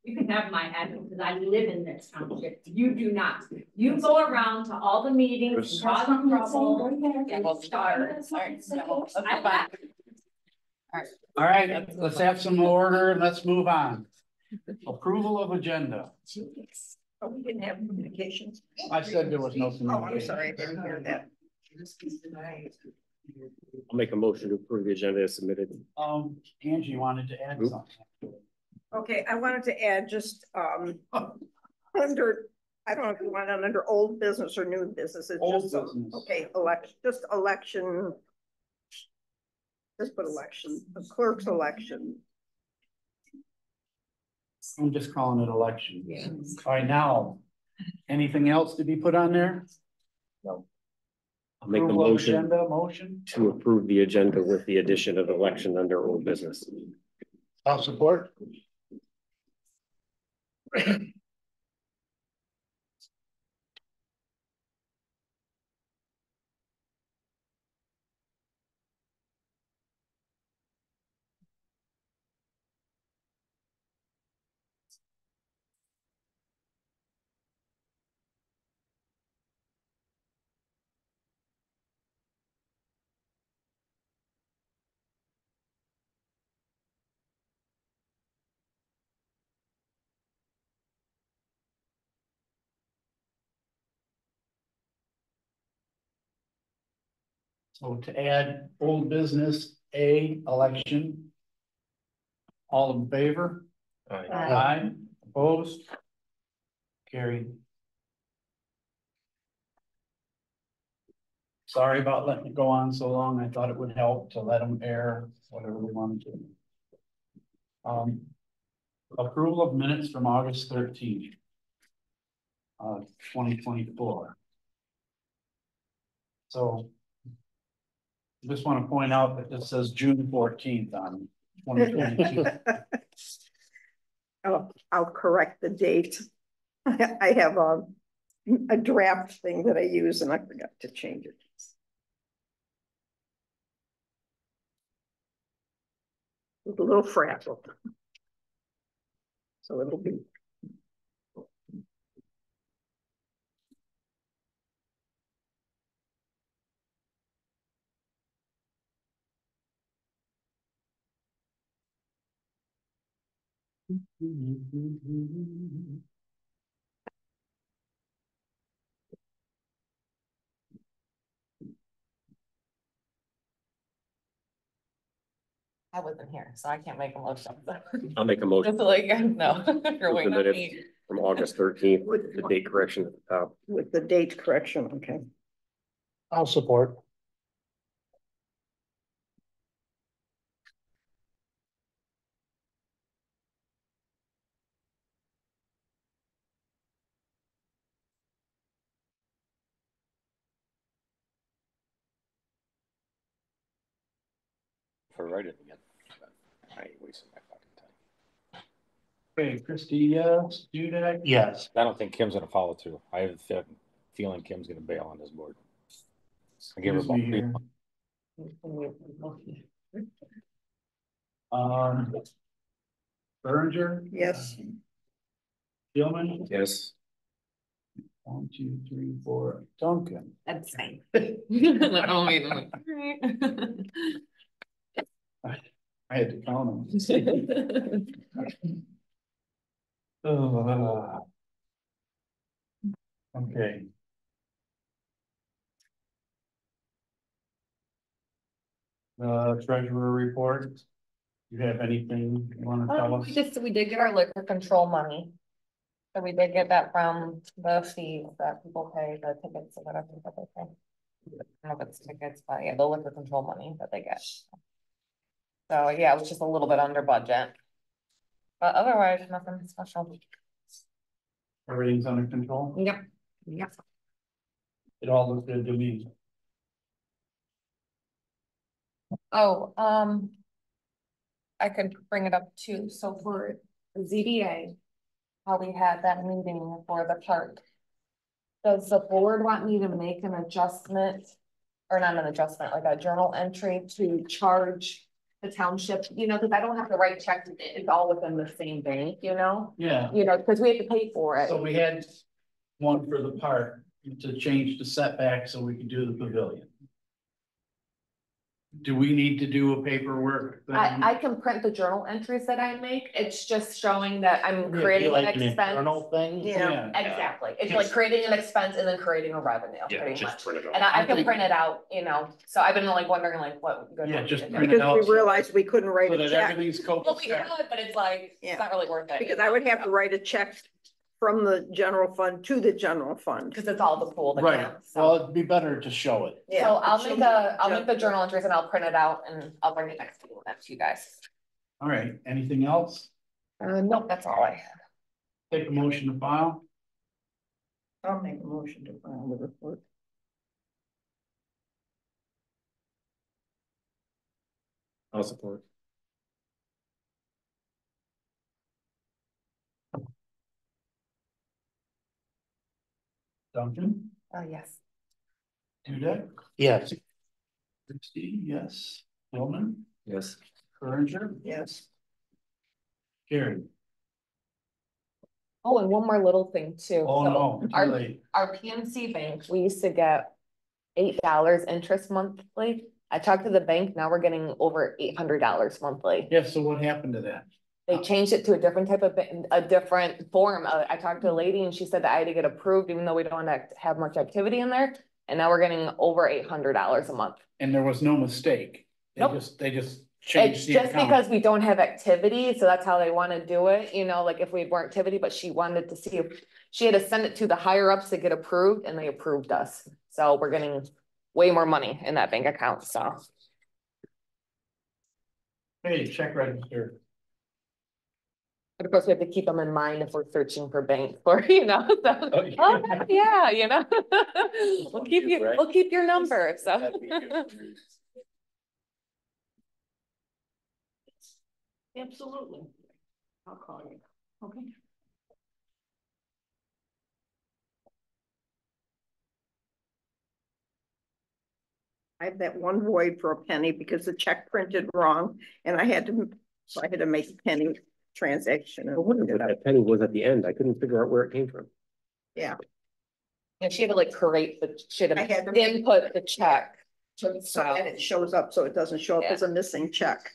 You can have my address because I live in this township. You do not. You go around to all the meetings, cause trouble. All right, let's have some order and let's move on. Approval of agenda. Oh, we didn't have communications. I said there was no. Oh, I'm sorry, I didn't hear that. I'll make a motion to approve the agenda as submitted. Angie wanted to add something. Okay, I wanted to add just, under, I don't know if you want it under old business or new business. It's Old just, business. okay, election. Just put election, the clerk's election. I'm just calling it election. All right, now, anything else to be put on there? No. I'll make a Approval of motion agenda, motion. to approve the agenda with the addition of election under old business. I'll support. So to add old business, election. All in favor? Aye. Opposed? Carried. Sorry about letting it go on so long. I thought it would help to let them air whatever we wanted to. Approval of minutes from August 13th. 2024. So. Just want to point out that this says June 14th on 2022. Oh, I'll correct the date. I have a draft thing that I use and I forgot to change it. With a little fragile. So it'll be. I wasn't here, so I can't make a motion. I'll make a motion. Just to let you guys know, you're Approve waiting the on minutes me. from August 13th with the date correction at the top. With the date correction, okay. I'll support. For writing again. I ain't wasting my fucking time. Okay, Christie, yes, Dudek? Yes. I don't think Kim's gonna follow through. I have a feeling Kim's gonna bail on this board. I give her Excuse me about 3 months. Berenger? Yes. Gilman? Yes. 1, 2, 3, 4. Duncan? That's fine. Oh, wait, all right. I had to count them. Okay. Treasurer report. You have anything you want to tell us? We did get our liquor control money. So we did get that from the fees that people pay, the tickets or whatever that they pay. I don't know if it's tickets, but yeah, the liquor control money that they get. So yeah, it was just a little bit under budget. But otherwise, nothing special. Everything's under control? Yep. Yep. It all looks good to me. Oh, I could bring it up too. So for ZBA, how we had that meeting for the park. Does the board want me to make an adjustment? Or not an adjustment, like a journal entry to charge the township, you know, because I don't have to write checks, it's all within the same bank, you know? Yeah, You know, because we have to pay for it. so we had one for the park to change the setback so we could do the pavilion. Do we need to do a paperwork? thing? I can print the journal entries that I make, it's just showing that I'm It'd be creating an like an expense. internal thing. Yeah. Exactly, it's like creating an expense and then creating a revenue, Yeah, pretty just much. print it out. And I I can think- print it out, you know, so I've been like wondering like what. good Yeah, one just to do. print it out. Because we realized we couldn't write So a that check, everything's Well, we copacetic. could, but it's like, Yeah. it's not really worth it. because I would have to write a check from the general fund to the general fund. Cause it's all the pool Right, account, well, so. it'd be better to show it. Yeah. So I'll make the journal entries and I'll print it out and I'll bring it next to you guys. All right, anything else? Nope, that's all I have. Take a motion to file. I'll make a motion to file the report. I'll support. Duncan, Yes. Dudek, Yes, Christie, yes. Hillman, Yes. Berenger, Yes. carried. Oh, and one more little thing too. Oh, So no, too Our, late. our PNC bank, we used to get $8 interest monthly. I talked to the bank, now we're getting over $800 monthly. Yeah, so what happened to that? They changed it to a different type of, a different form. I talked to a lady and she said that I had to get approved even though we don't have much activity in there. And now we're getting over $800 a month. And there was no mistake. Nope. They just It's changed the just account. because we don't have activity, so that's how they want to do it, you know, like if we had more activity, but she wanted to see if she had to send it to the higher ups to get approved and they approved us. So we're getting way more money in that bank account, so. Hey, check register. But of course, we have to keep them in mind if we're searching for bank for, you know, so, Oh, yeah. oh, yeah, you know. We'll keep your number, so. Absolutely. I'll call you. Okay. I have that one void for a penny because the check printed wrong and I had to make a penny transaction. I wonder what that penny was at the end. I couldn't figure out where it came from. Yeah, And she had to like create she had I had to to- input the check. so that it shows up, so it doesn't show up as a missing check.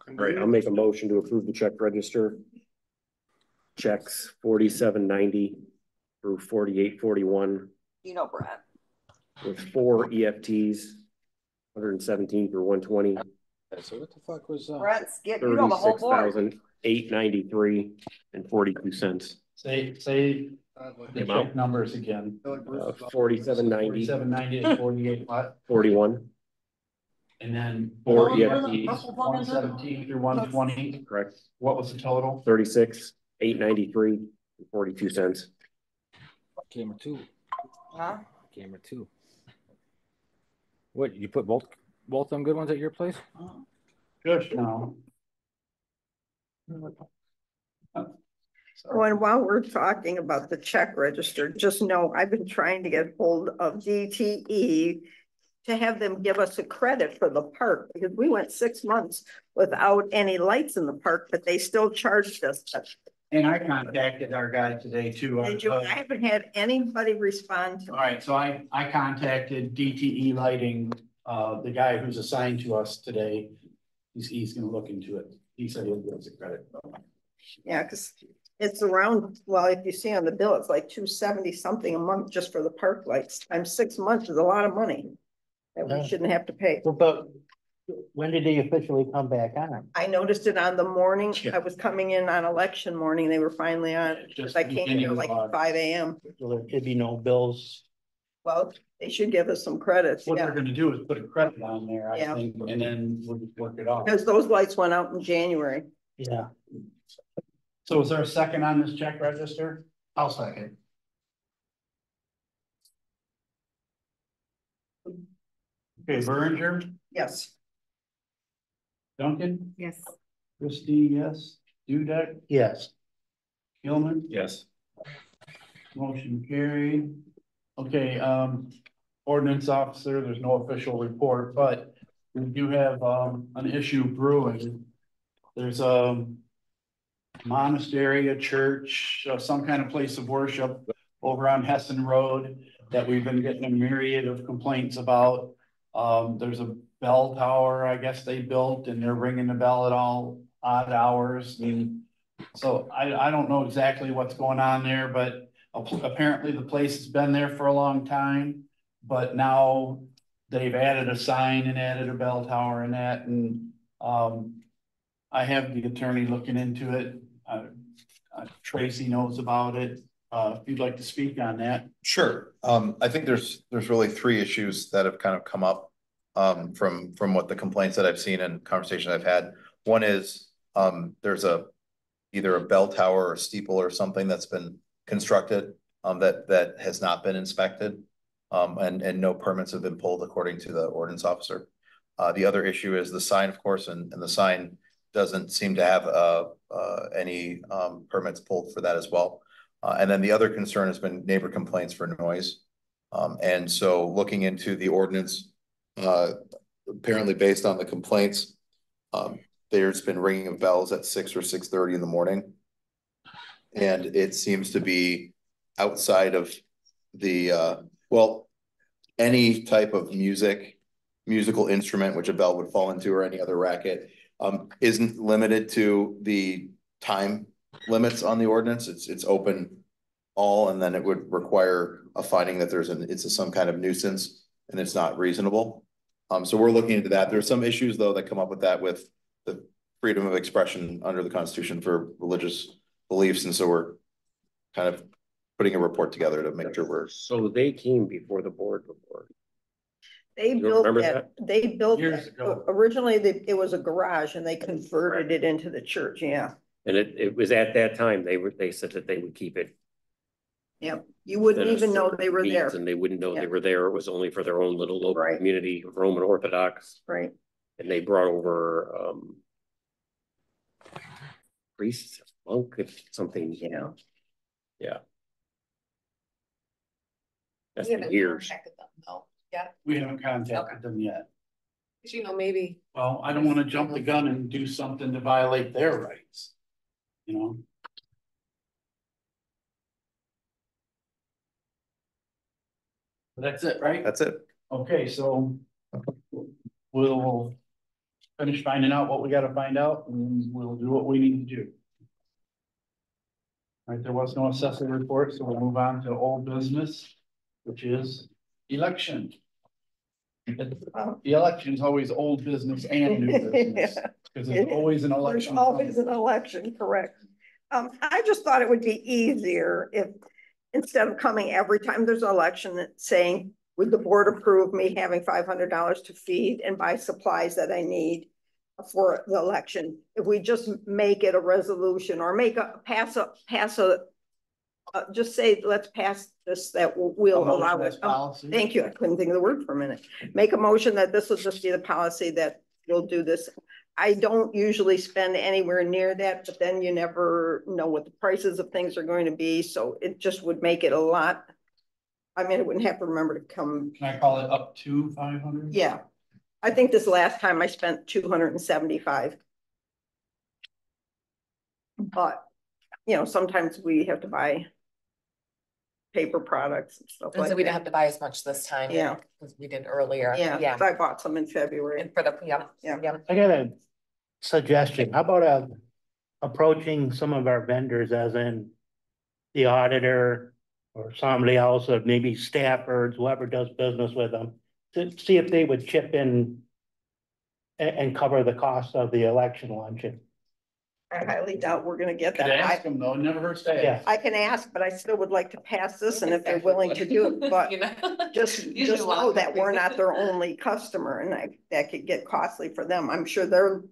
Right, I'll make a motion to approve the check register. Checks 4790 through 4841 You know, Brett. with 4 EFTs. 117 through 120, So what the fuck was, Brett's getting, you know the whole board. 36,893 and 42 cents. Say the amount? check numbers again. 4790, 790 and 48 what? 41, And then 4 EFTs, 117 through 120. correct? What was the total? 36,893 and 42 cents. camera two, Huh? camera two. What, you put both them good ones at your place? Just now. Oh, and while we're talking about the check register, just know I've been trying to get hold of DTE to have them give us a credit for the park, because we went 6 months without any lights in the park, but they still charged us. And I contacted our guy today too. Did you? I haven't had anybody respond to All right, so I contacted DTE Lighting, the guy who's assigned to us today. He's gonna look into it. He said he'll give us a credit. Yeah, because it's around, well, if you see on the bill, it's like 270 something a month just for the park lights. Times 6 months is a lot of money that we Yeah. shouldn't have to pay. but When did they officially come back on? I noticed it on the morning, Yeah. I was coming in on election morning, they were finally on, Just I came in beginning at like of- 5 a.m. So there should be no bills. Well, they should give us some credits, What yeah, they're gonna do is put a credit on there, I Yeah. think, and then we'll just work it off. because those lights went out in January. Yeah. So is there a second on this check register? I'll second. Okay, Berenger, Yes. Duncan, Yes. Christie, yes, Dudek, Yes. Gilman, Yes. motion carried. Okay, ordinance officer, there's no official report, but we do have, an issue brewing. There's a monastery, a church, some kind of place of worship over on Hessen Road that we've been getting a myriad of complaints about. There's a bell tower, I guess they built, and they're ringing the bell at all odd hours. And so I don't know exactly what's going on there, but apparently the place has been there for a long time. But now they've added a sign and added a bell tower and that, and I have the attorney looking into it. Tracy knows about it. If you'd like to speak on that. Sure. I think there's really three issues that have kind of come up from what the complaints that I've seen and conversations I've had. One is there's either a bell tower or steeple or something that's been constructed that has not been inspected and no permits have been pulled according to the ordinance officer. The other issue is the sign, of course, and the sign doesn't seem to have any permits pulled for that as well. And then the other concern has been neighbor complaints for noise. And so looking into the ordinance, apparently based on the complaints, there's been ringing of bells at 6 or 6:30 in the morning. And it seems to be outside of the, well, any type of musical instrument, which a bell would fall into, or any other racket, isn't limited to the time limits on the ordinance. It's open all, and then it would require a finding that it's some kind of nuisance and it's not reasonable. So we're looking into that. There's some issues though that come up with that, with the freedom of expression under the Constitution for religious beliefs. And so we're kind of putting a report together to make sure we're. So they came before the board before. They You built remember that, they built, Years that. ago. Originally, it was a garage and they converted it into the church, yeah. And it was at that time, they said that they would keep it. Yep, you wouldn't Then a even know they were there, And they wouldn't know Yeah. they were there. It was only for their own little local Right. community, Roman Orthodox. right? And they brought over priests, monk, something. Yeah. Yeah. That's been years. Yeah, We haven't contacted them yet. maybe. Well, I don't want to jump the gun and do something to violate their rights. You know? That's it, right? That's it. Okay, so we'll finish finding out what we gotta find out and we'll do what we need to do. All right, there was no assessor report, so we'll move on to old business, which is election. The election is always old business and new business, because there's always an There's election. always an election, correct? I just thought it would be easier if, instead of coming every time there's an election, saying, would the board approve me having $500 to feed and buy supplies that I need for the election? If we just make it a resolution or just say, let's pass this, that we'll A motion allow as it. policy. Thank you. I couldn't think of the word for a minute. Make a motion that this will just be the policy that we'll do this. I don't usually spend anywhere near that, but then you never know what the prices of things are going to be. So it just would make it a lot. I mean, I wouldn't have to remember to come. Can I call it up to 500? Yeah. I think this last time I spent 275. But, sometimes we have to buy paper products and stuff And like so we that. didn't have to buy as much this time. Yeah. Because we did earlier. Yeah, 'cause I bought some in February. And for the, Yeah. I got a suggestion. How about approaching some of our vendors, as in the auditor or somebody else, or maybe staffers, whoever does business with them, to see if they would chip in and cover the cost of the election luncheon. I highly doubt we're gonna get Could that. ask them though, never hurts to Yeah. ask. I can ask, but I still would like to pass this, and if they're willing to do it, but You know? just Usually know want that we're something. not their only customer, and that could get costly for them. I'm sure they're.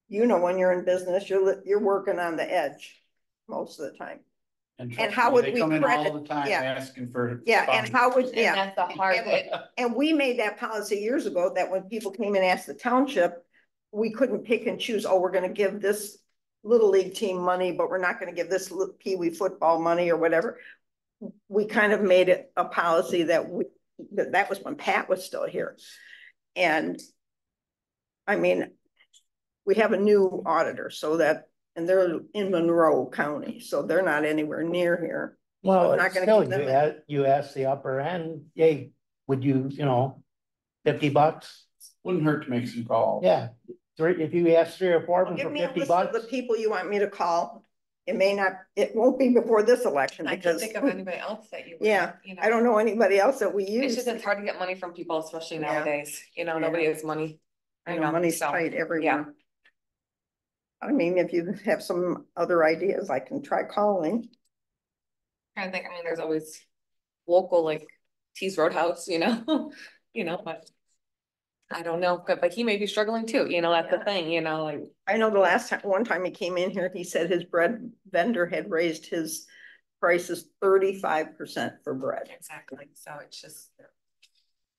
You know, when you're in business, you're working on the edge most of the time. And how trust me, would they we come in all credit- the time yeah. asking for. Yeah, and funds. how would, And yeah, that's the hard bit. and we made that policy years ago, that when people came and asked the township, we couldn't pick and choose, oh, we're gonna give this little league team money, but we're not gonna give this peewee football money or whatever. We kind of made it a policy that that was when Pat was still here. And I mean, we have a new auditor, so that, and they're in Monroe County, so they're not anywhere near here. Well, I'm not it's gonna still, give them you ask the upper end, hey, would you, $50? Wouldn't hurt to make some calls. Yeah, if you ask 3 or 4 of them Give for me a $50 list of the people you want me to call. It won't be before this election I can't because, think of anybody else that you. yeah, I don't know anybody else that we It's use. just, it's hard to get money from people, especially Yeah. nowadays, Yeah. nobody has money. I know money's so, tight yeah. everywhere. I mean, if you have some other ideas, I can try calling. I think, there's always local, like T's Roadhouse, but I don't know, but he may be struggling too, that's the thing, like. I know one time he came in here, he said his bread vendor had raised his prices 35% for bread. Exactly, so it's just.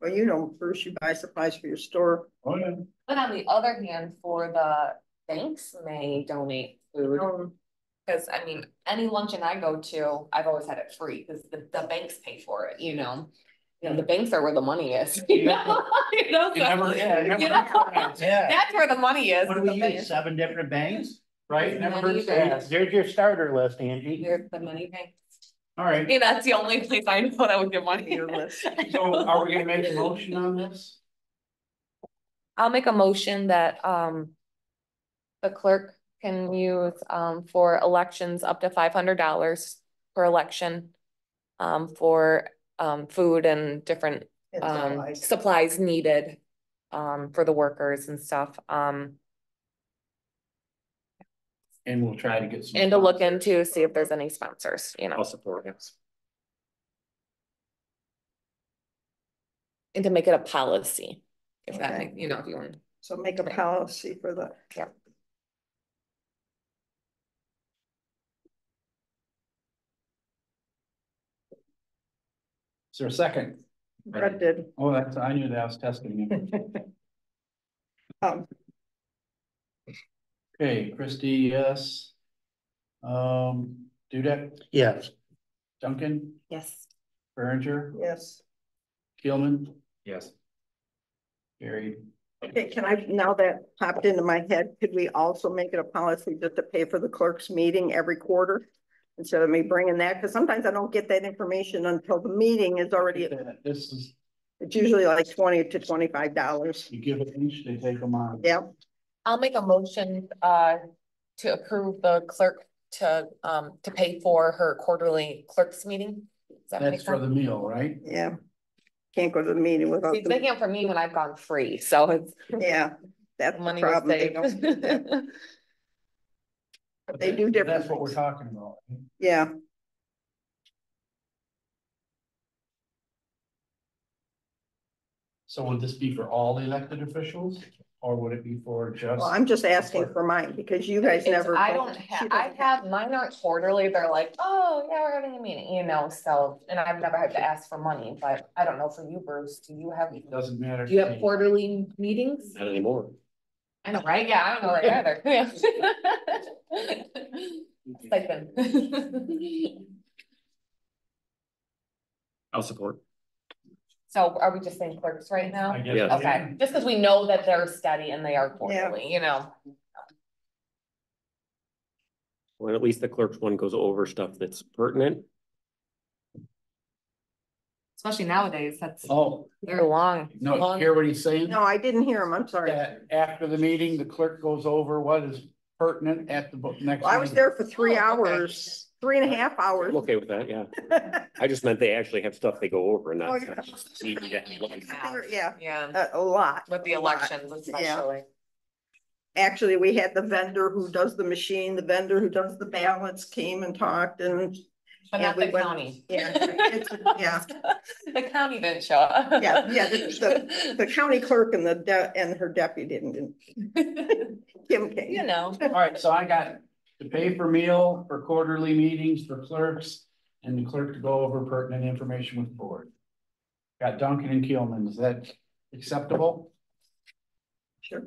Well, Bruce, you buy supplies for your store. Oh, yeah. But on the other hand, for the banks may donate food. Cause any luncheon I go to, I've always had it free, cause the banks pay for it, the banks are where the money is. Yeah. So, that's where the money is. What do we the use, banks. 7 different banks? Right, never Money hurts to bank. ask. There's your starter list, Angie. There's the money bank. All right, That's the only place I know that would give money. so are we gonna make a motion on this? I'll make a motion that, the clerk can use, for elections up to $500 per election. For, food and different, supplies needed, for the workers and stuff, And we'll try to get some. and to look into, see if there's any sponsors, I'll support it. and to make it a policy. If that Okay. makes, if you want. So make a policy for the. Yeah. Is there a second? Brett did. Oh, I knew that, I was testing you. Okay, Christie, yes. Dudek, Yes. Duncan, Yes. Berenger, Yes. Keelman, Yes. Gary. Okay, now that popped into my head, could we also make it a policy just to pay for the clerk's meeting every quarter? Instead of me bringing that, because sometimes I don't get that information until the meeting is already, This is, it's usually like $20 to $25. you give it each, they take them on. Yep. I'll make a motion, to approve the clerk to pay for her quarterly clerk's meeting. Does that make That's for sense? the meal, right? Yeah. Can't go to the meeting without. It's making it for me when I've gone free, so it's. Yeah, that's the Money was problem. They saved. don't do that. But they do different. That's what we're things. talking about. Yeah. So would this be for all elected officials, or would it be for just? Well, I'm just asking for mine because you guys never. I don't have, I have, mine aren't quarterly, they're like, oh, yeah, we're having a meeting, so, and I've never had to ask for money, but I don't know for you, Bruce, do you have? It doesn't matter. Do you have quarterly meetings? Not anymore. I know, right? Yeah, I don't know right either. Yeah. Stipend. I'll support. So are we just saying clerks right now? I guess. Yeah. Okay, just because we know that they're steady and they are quarterly, Well, at least the clerk's one goes over stuff that's pertinent. Especially nowadays, that's, Oh, they're long. no, hear what he's saying? No, I didn't hear him. I'm sorry. That after the meeting, the clerk goes over what is pertinent at the next. Well, I was meeting. there for 3 Oh, okay. hours 3.5 hours. I'm okay with that, yeah. I just meant they actually have stuff they go over and Oh, not. Yeah, Yeah, a lot. with the a lot. elections especially. Actually, we had the vendor who does the machine, the vendor who does the ballots came and talked and. But and not we the went- county. Yeah, yeah, The county didn't show up. yeah, the county clerk and and her deputy didn't. Kim came. You know. All right, so I got to pay for meal for quarterly meetings for clerks and the clerk to go over pertinent information with the board. Got Duncan and Keelman, is that acceptable? Sure.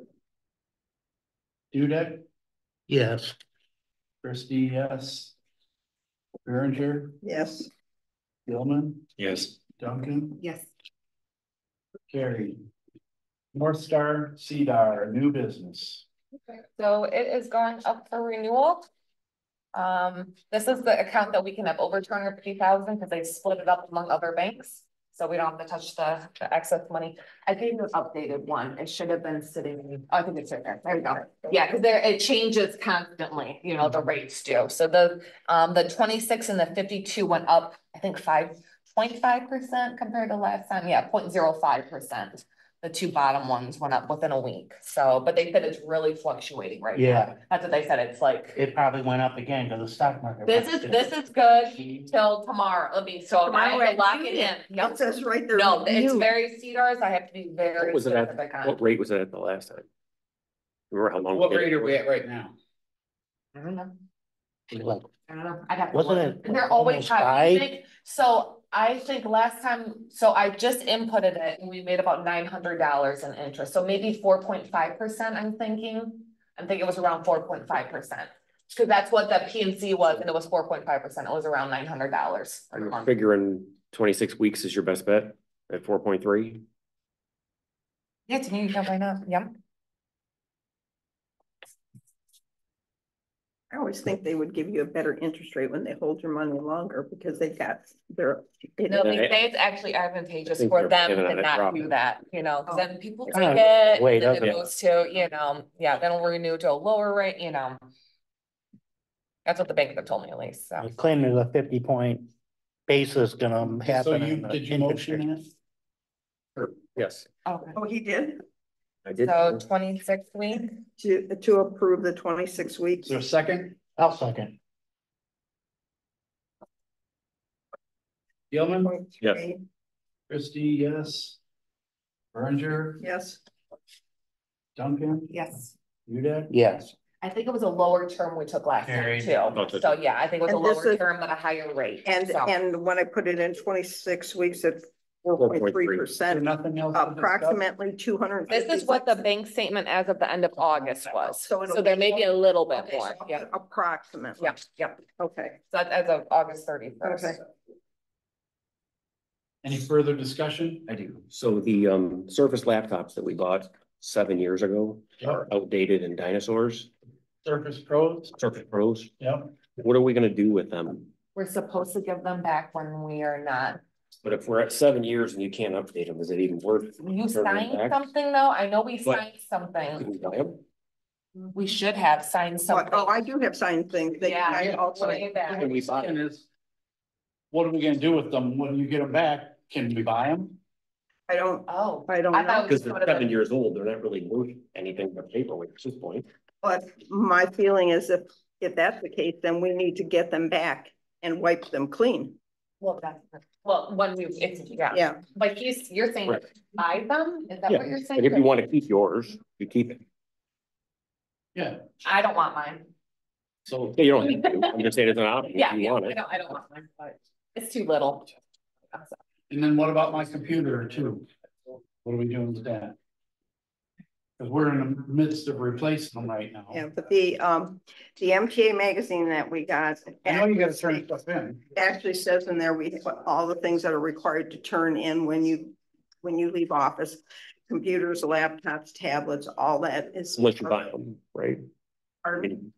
Dudek, Yes. Christie, yes. Berenger, Yes. Keelman, Yes. Duncan, Yes. carried. North Star, CDR, new business. So it is going up for renewal. This is the account that we can have over 250,000 because they split it up among other banks. So we don't have to touch the excess money. I gave you an updated one. It should have been sitting, I think it's right there. There we go. Yeah, because it changes constantly, you know, the rates do. So the 26 and the 52 went up, I think 5.5% compared to last time. Yeah, 0.05%. The two bottom ones went up within a week. So, but they said it's really fluctuating right now. Yeah, That's what they said. It's like. it probably went up again because the stock market. This is good till tomorrow. I mean, so I have to lock it in. Yep. It says right there. No, it's new. very CDRs. I have to be very What was it specific at, on. what rate was it at the last time? Remember how long? What rate are we at right now? I don't know. Like, I don't know. I'd have to. wasn't look. it? And they're always almost high. 5? So I think last time, so I just inputted it and we made about $900 in interest. So maybe 4.5%, I'm thinking. I think it was around 4.5%. Because that's what the PNC was, and it was 4.5%. It was around $900 a Are you month. figuring 26 weeks is your best bet at 4.3? Yeah, to me, you can find out. Yep. I always think they would give you a better interest rate when they hold your money longer because they've got their. No, they Yeah, say it's actually advantageous think for they're them planning to on it not dropping. do that, you know, because then people take Kinda it, way and then it up. goes to, you know, yeah, then we'll renew to a lower rate, you know. That's what the bank have told me at least, so. I claim there's a 50-point basis gonna So happen. you, on the did you interest motion rate. that? Yes, Okay. Oh, he did I did. So 26 week, to approve the 26 weeks. Is there a second? I'll second. Gilman, Yes. Christie, yes. Berenger, Yes. Duncan, yes. Dudek, Yes. I think it was a lower term we took last time Carried. too, so yeah, I think it was a And this lower is- term but a higher rate, And, so. and when I put it in 26 weeks at 4.3%, is there nothing else? to discuss? approximately 250. This is what the bank statement as of the end of August was, So it'll so there be- may be a little bit Okay, more, so yeah, approximately. yeah, yeah. Okay. So that's as of August 31st. Okay. Any further discussion? I do. So the Surface laptops that we bought 7 years ago are outdated and dinosaurs, Surface Pros, Surface Pros. yep. What are we gonna do with them? We're supposed to give them back when we are not. But if we're at 7 years and you can't update them, is it even worth? You turning them signed back? something though? I know we What? signed something. Can we buy 'em? We should have signed something. Oh, I do have signed things. They, Yeah, I also. way back. What we saying is, what are we gonna do with them when you get them back? Can we buy them? I don't, Oh. I don't I thought know, Because they're 7 years old, they're not really worth anything but paperweight at this point. but my feeling is if that's the case, then we need to get them back and wipe them clean. Well, when you, it's, yeah, Yeah, but you're saying Right. buy them? Is that Yeah, what you're but saying? if you want to keep yours, you keep it. Yeah, I don't want mine. so Yeah, you don't have to. I'm just saying it's an option Yeah, if you yeah, want it. I don't want mine, but it's too little. and then what about my computer too? What are we doing with that? Cause we're in the midst of replacing them right now. yeah, but the MTA magazine that we got. I know you gotta turn stuff in. Actually says in there, we put all the things that are required to turn in when you leave office. Computers, laptops, tablets, all that is. Unless you buy them, right? I Pardon? mean,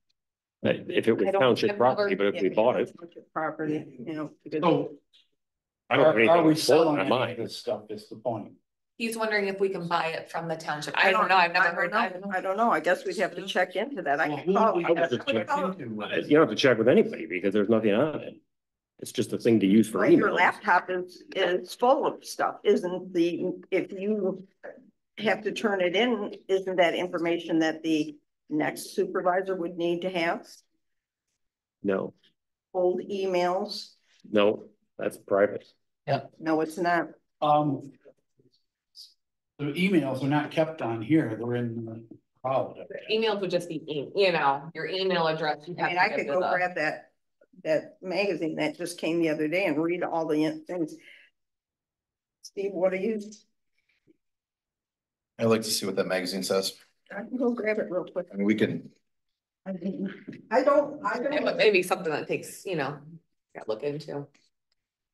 but if it was I don't- township I've property, never- but if we bought it, Property, you know. because- So I don't have are anything we to report selling on any of mine. this stuff is the point. He's wondering if we can buy it from the township. I don't know. I've never heard. I don't know. I guess we'd have to check into that. I Well, can who call. do we I would have to just check check into? You don't have to check with anybody because there's nothing on it. It's just a thing to use for Well, your emails. laptop is full of stuff, isn't if you have to turn it in, isn't that information that the next supervisor would need to have? No, Old emails? no, that's private. No, it's not. The emails are not kept on here, they're in the cloud. Emails would just be, your email address. I mean, I could go grab that magazine that just came the other day and read all the things. Steve, what are you? I'd like to see what that magazine says. I can go grab it real quick. I mean, we can, I don't. Maybe something that takes, gotta look into.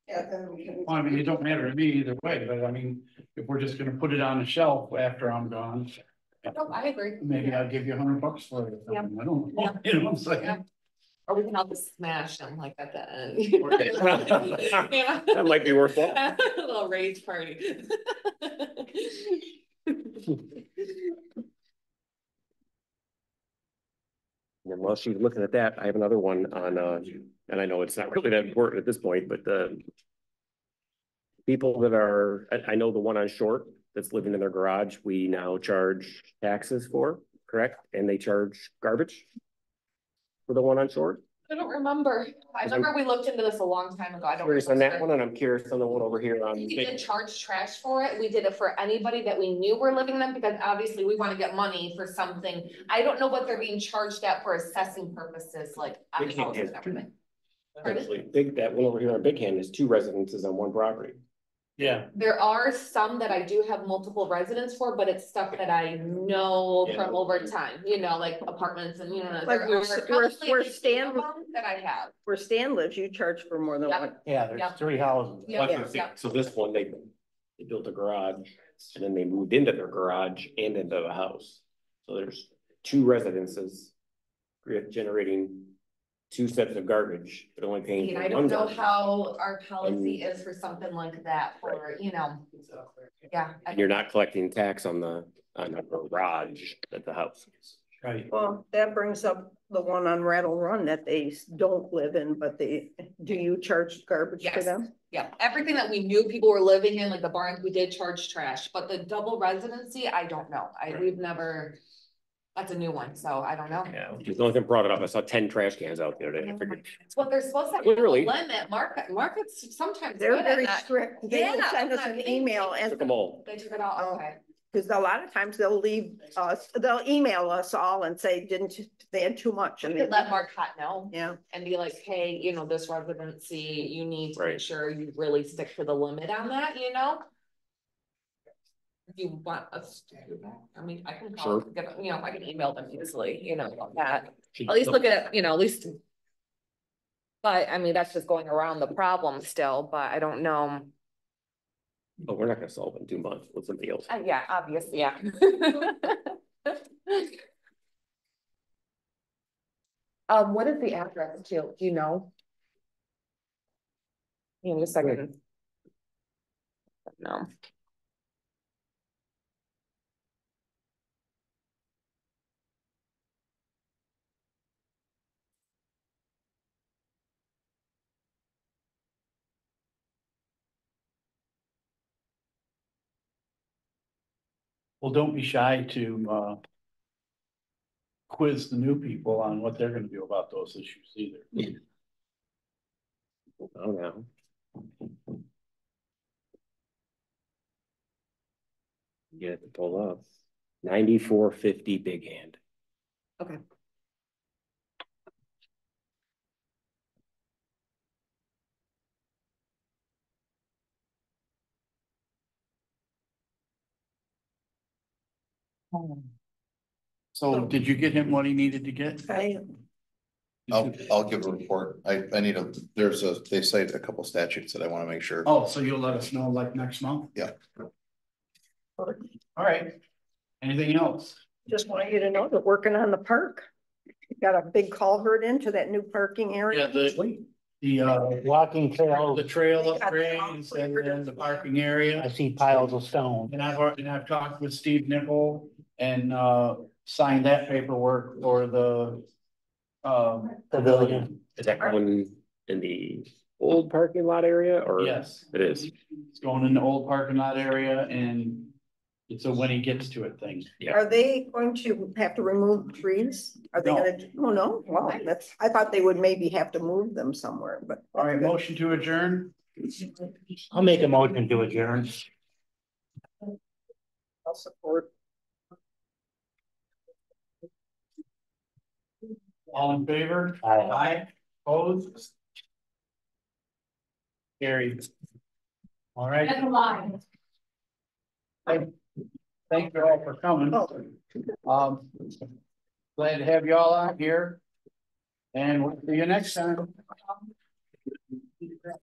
Yeah, then we can. Well, I mean, it don't matter to me either way, but I mean, if we're just gonna put it on the shelf after I'm gone. No, I agree. Maybe I'll give you $100 for it. Yeah. I don't know, you know what I'm saying? Yeah. Or we can all just smash them like at the end. Yeah. That might be worthwhile. A little rage party. And while she's looking at that, I have another one on, and I know it's not really that important at this point, but the people that are, I know the one on Short that's living in their garage, we now charge taxes for, correct? And they charge garbage for the one on Short? I don't remember. I remember we looked into this a long time ago. I don't. Curious on that one, and I'm curious on the one over here on. We didn't charge trash for it. We did it for anybody that we knew were living them because obviously we want to get money for something. I don't know what they're being charged at for assessing purposes, like on Big Hand houses has and everything. Actually, that one over here on Big Hand is 2 residences on one property. Yeah. There are some that I do have multiple residents for, but it's stuff that I know from over time, like apartments and, Like there where are probably where a few Stan- of them that I have. Where Stan lives, you charge for more than Yep. one. Yeah, there's Yeah. 3 houses. Yeah. So this one, they built a garage and then they moved into their garage and into the house. So there's 2 residences generating 2 sets of garbage, but only paying. And for I one don't know garbage. how our policy is for something like that for, yeah. And you're not collecting tax on the garage at the house. Right. Well, that brings up the one on Rattle Run that they don't live in, but do you charge garbage to Yes. them? Yeah, everything that we knew people were living in, like the barns, we did charge trash, but the double residency, I don't know. We've never, that's a new one, so I don't know. Yeah, the only thing brought it up, I saw 10 trash cans out the other day. I figured, It's what they're supposed to have a Literally. limit, markets sometimes. They're good at very that. strict. They will Yeah, send us that's an what I'm email thinking. and took them all. They took it all, okay. because a lot of times they'll email us all and say, they had too much. You And could let Marquette know. Yeah. And be like, hey, this residency, you need to make Right. sure you really stick to the limit on that, If you want us to do that, I mean, I can call, I can email them easily, about that. At least look at, at least. But I mean, that's just going around the problem still, but I don't know. Oh, we're not gonna solve it in 2 months with something else. Yeah, obviously, yeah. What is the address to, do you know? Give me a second. No. Well, don't be shy to quiz the new people on what they're gonna do about those issues either. Oh, no. You have to pull up 9450 Big Hand. Okay. So did you get him what he needed to get? I'll give a report. I need they cite a couple statutes that I want to make sure. Oh, so you'll let us know like next month? Yeah. All right. Anything else? Just want you to know they're working on the park. Got a big culvert into that new parking area. Yeah, the, Walking trail, the trail upgrades and then the parking I area. see piles of stone. And I've talked with Steve Nickel and, signed that paperwork for the, Pavilion. Is that going in the old parking lot area or? Yes. It is. It's going in the old parking lot area and it's a when he gets to it thing. Are they going to have to remove trees? Are they No. gonna, oh, no, well, that's, I thought they would maybe have to move them somewhere, but. All right, motion to adjourn. I'll make a motion to adjourn. I'll support. All in favor? Aye. Opposed? Carried. All right. That's a lie. Thank you all for coming. Glad to have you all out here. And we'll see you next time.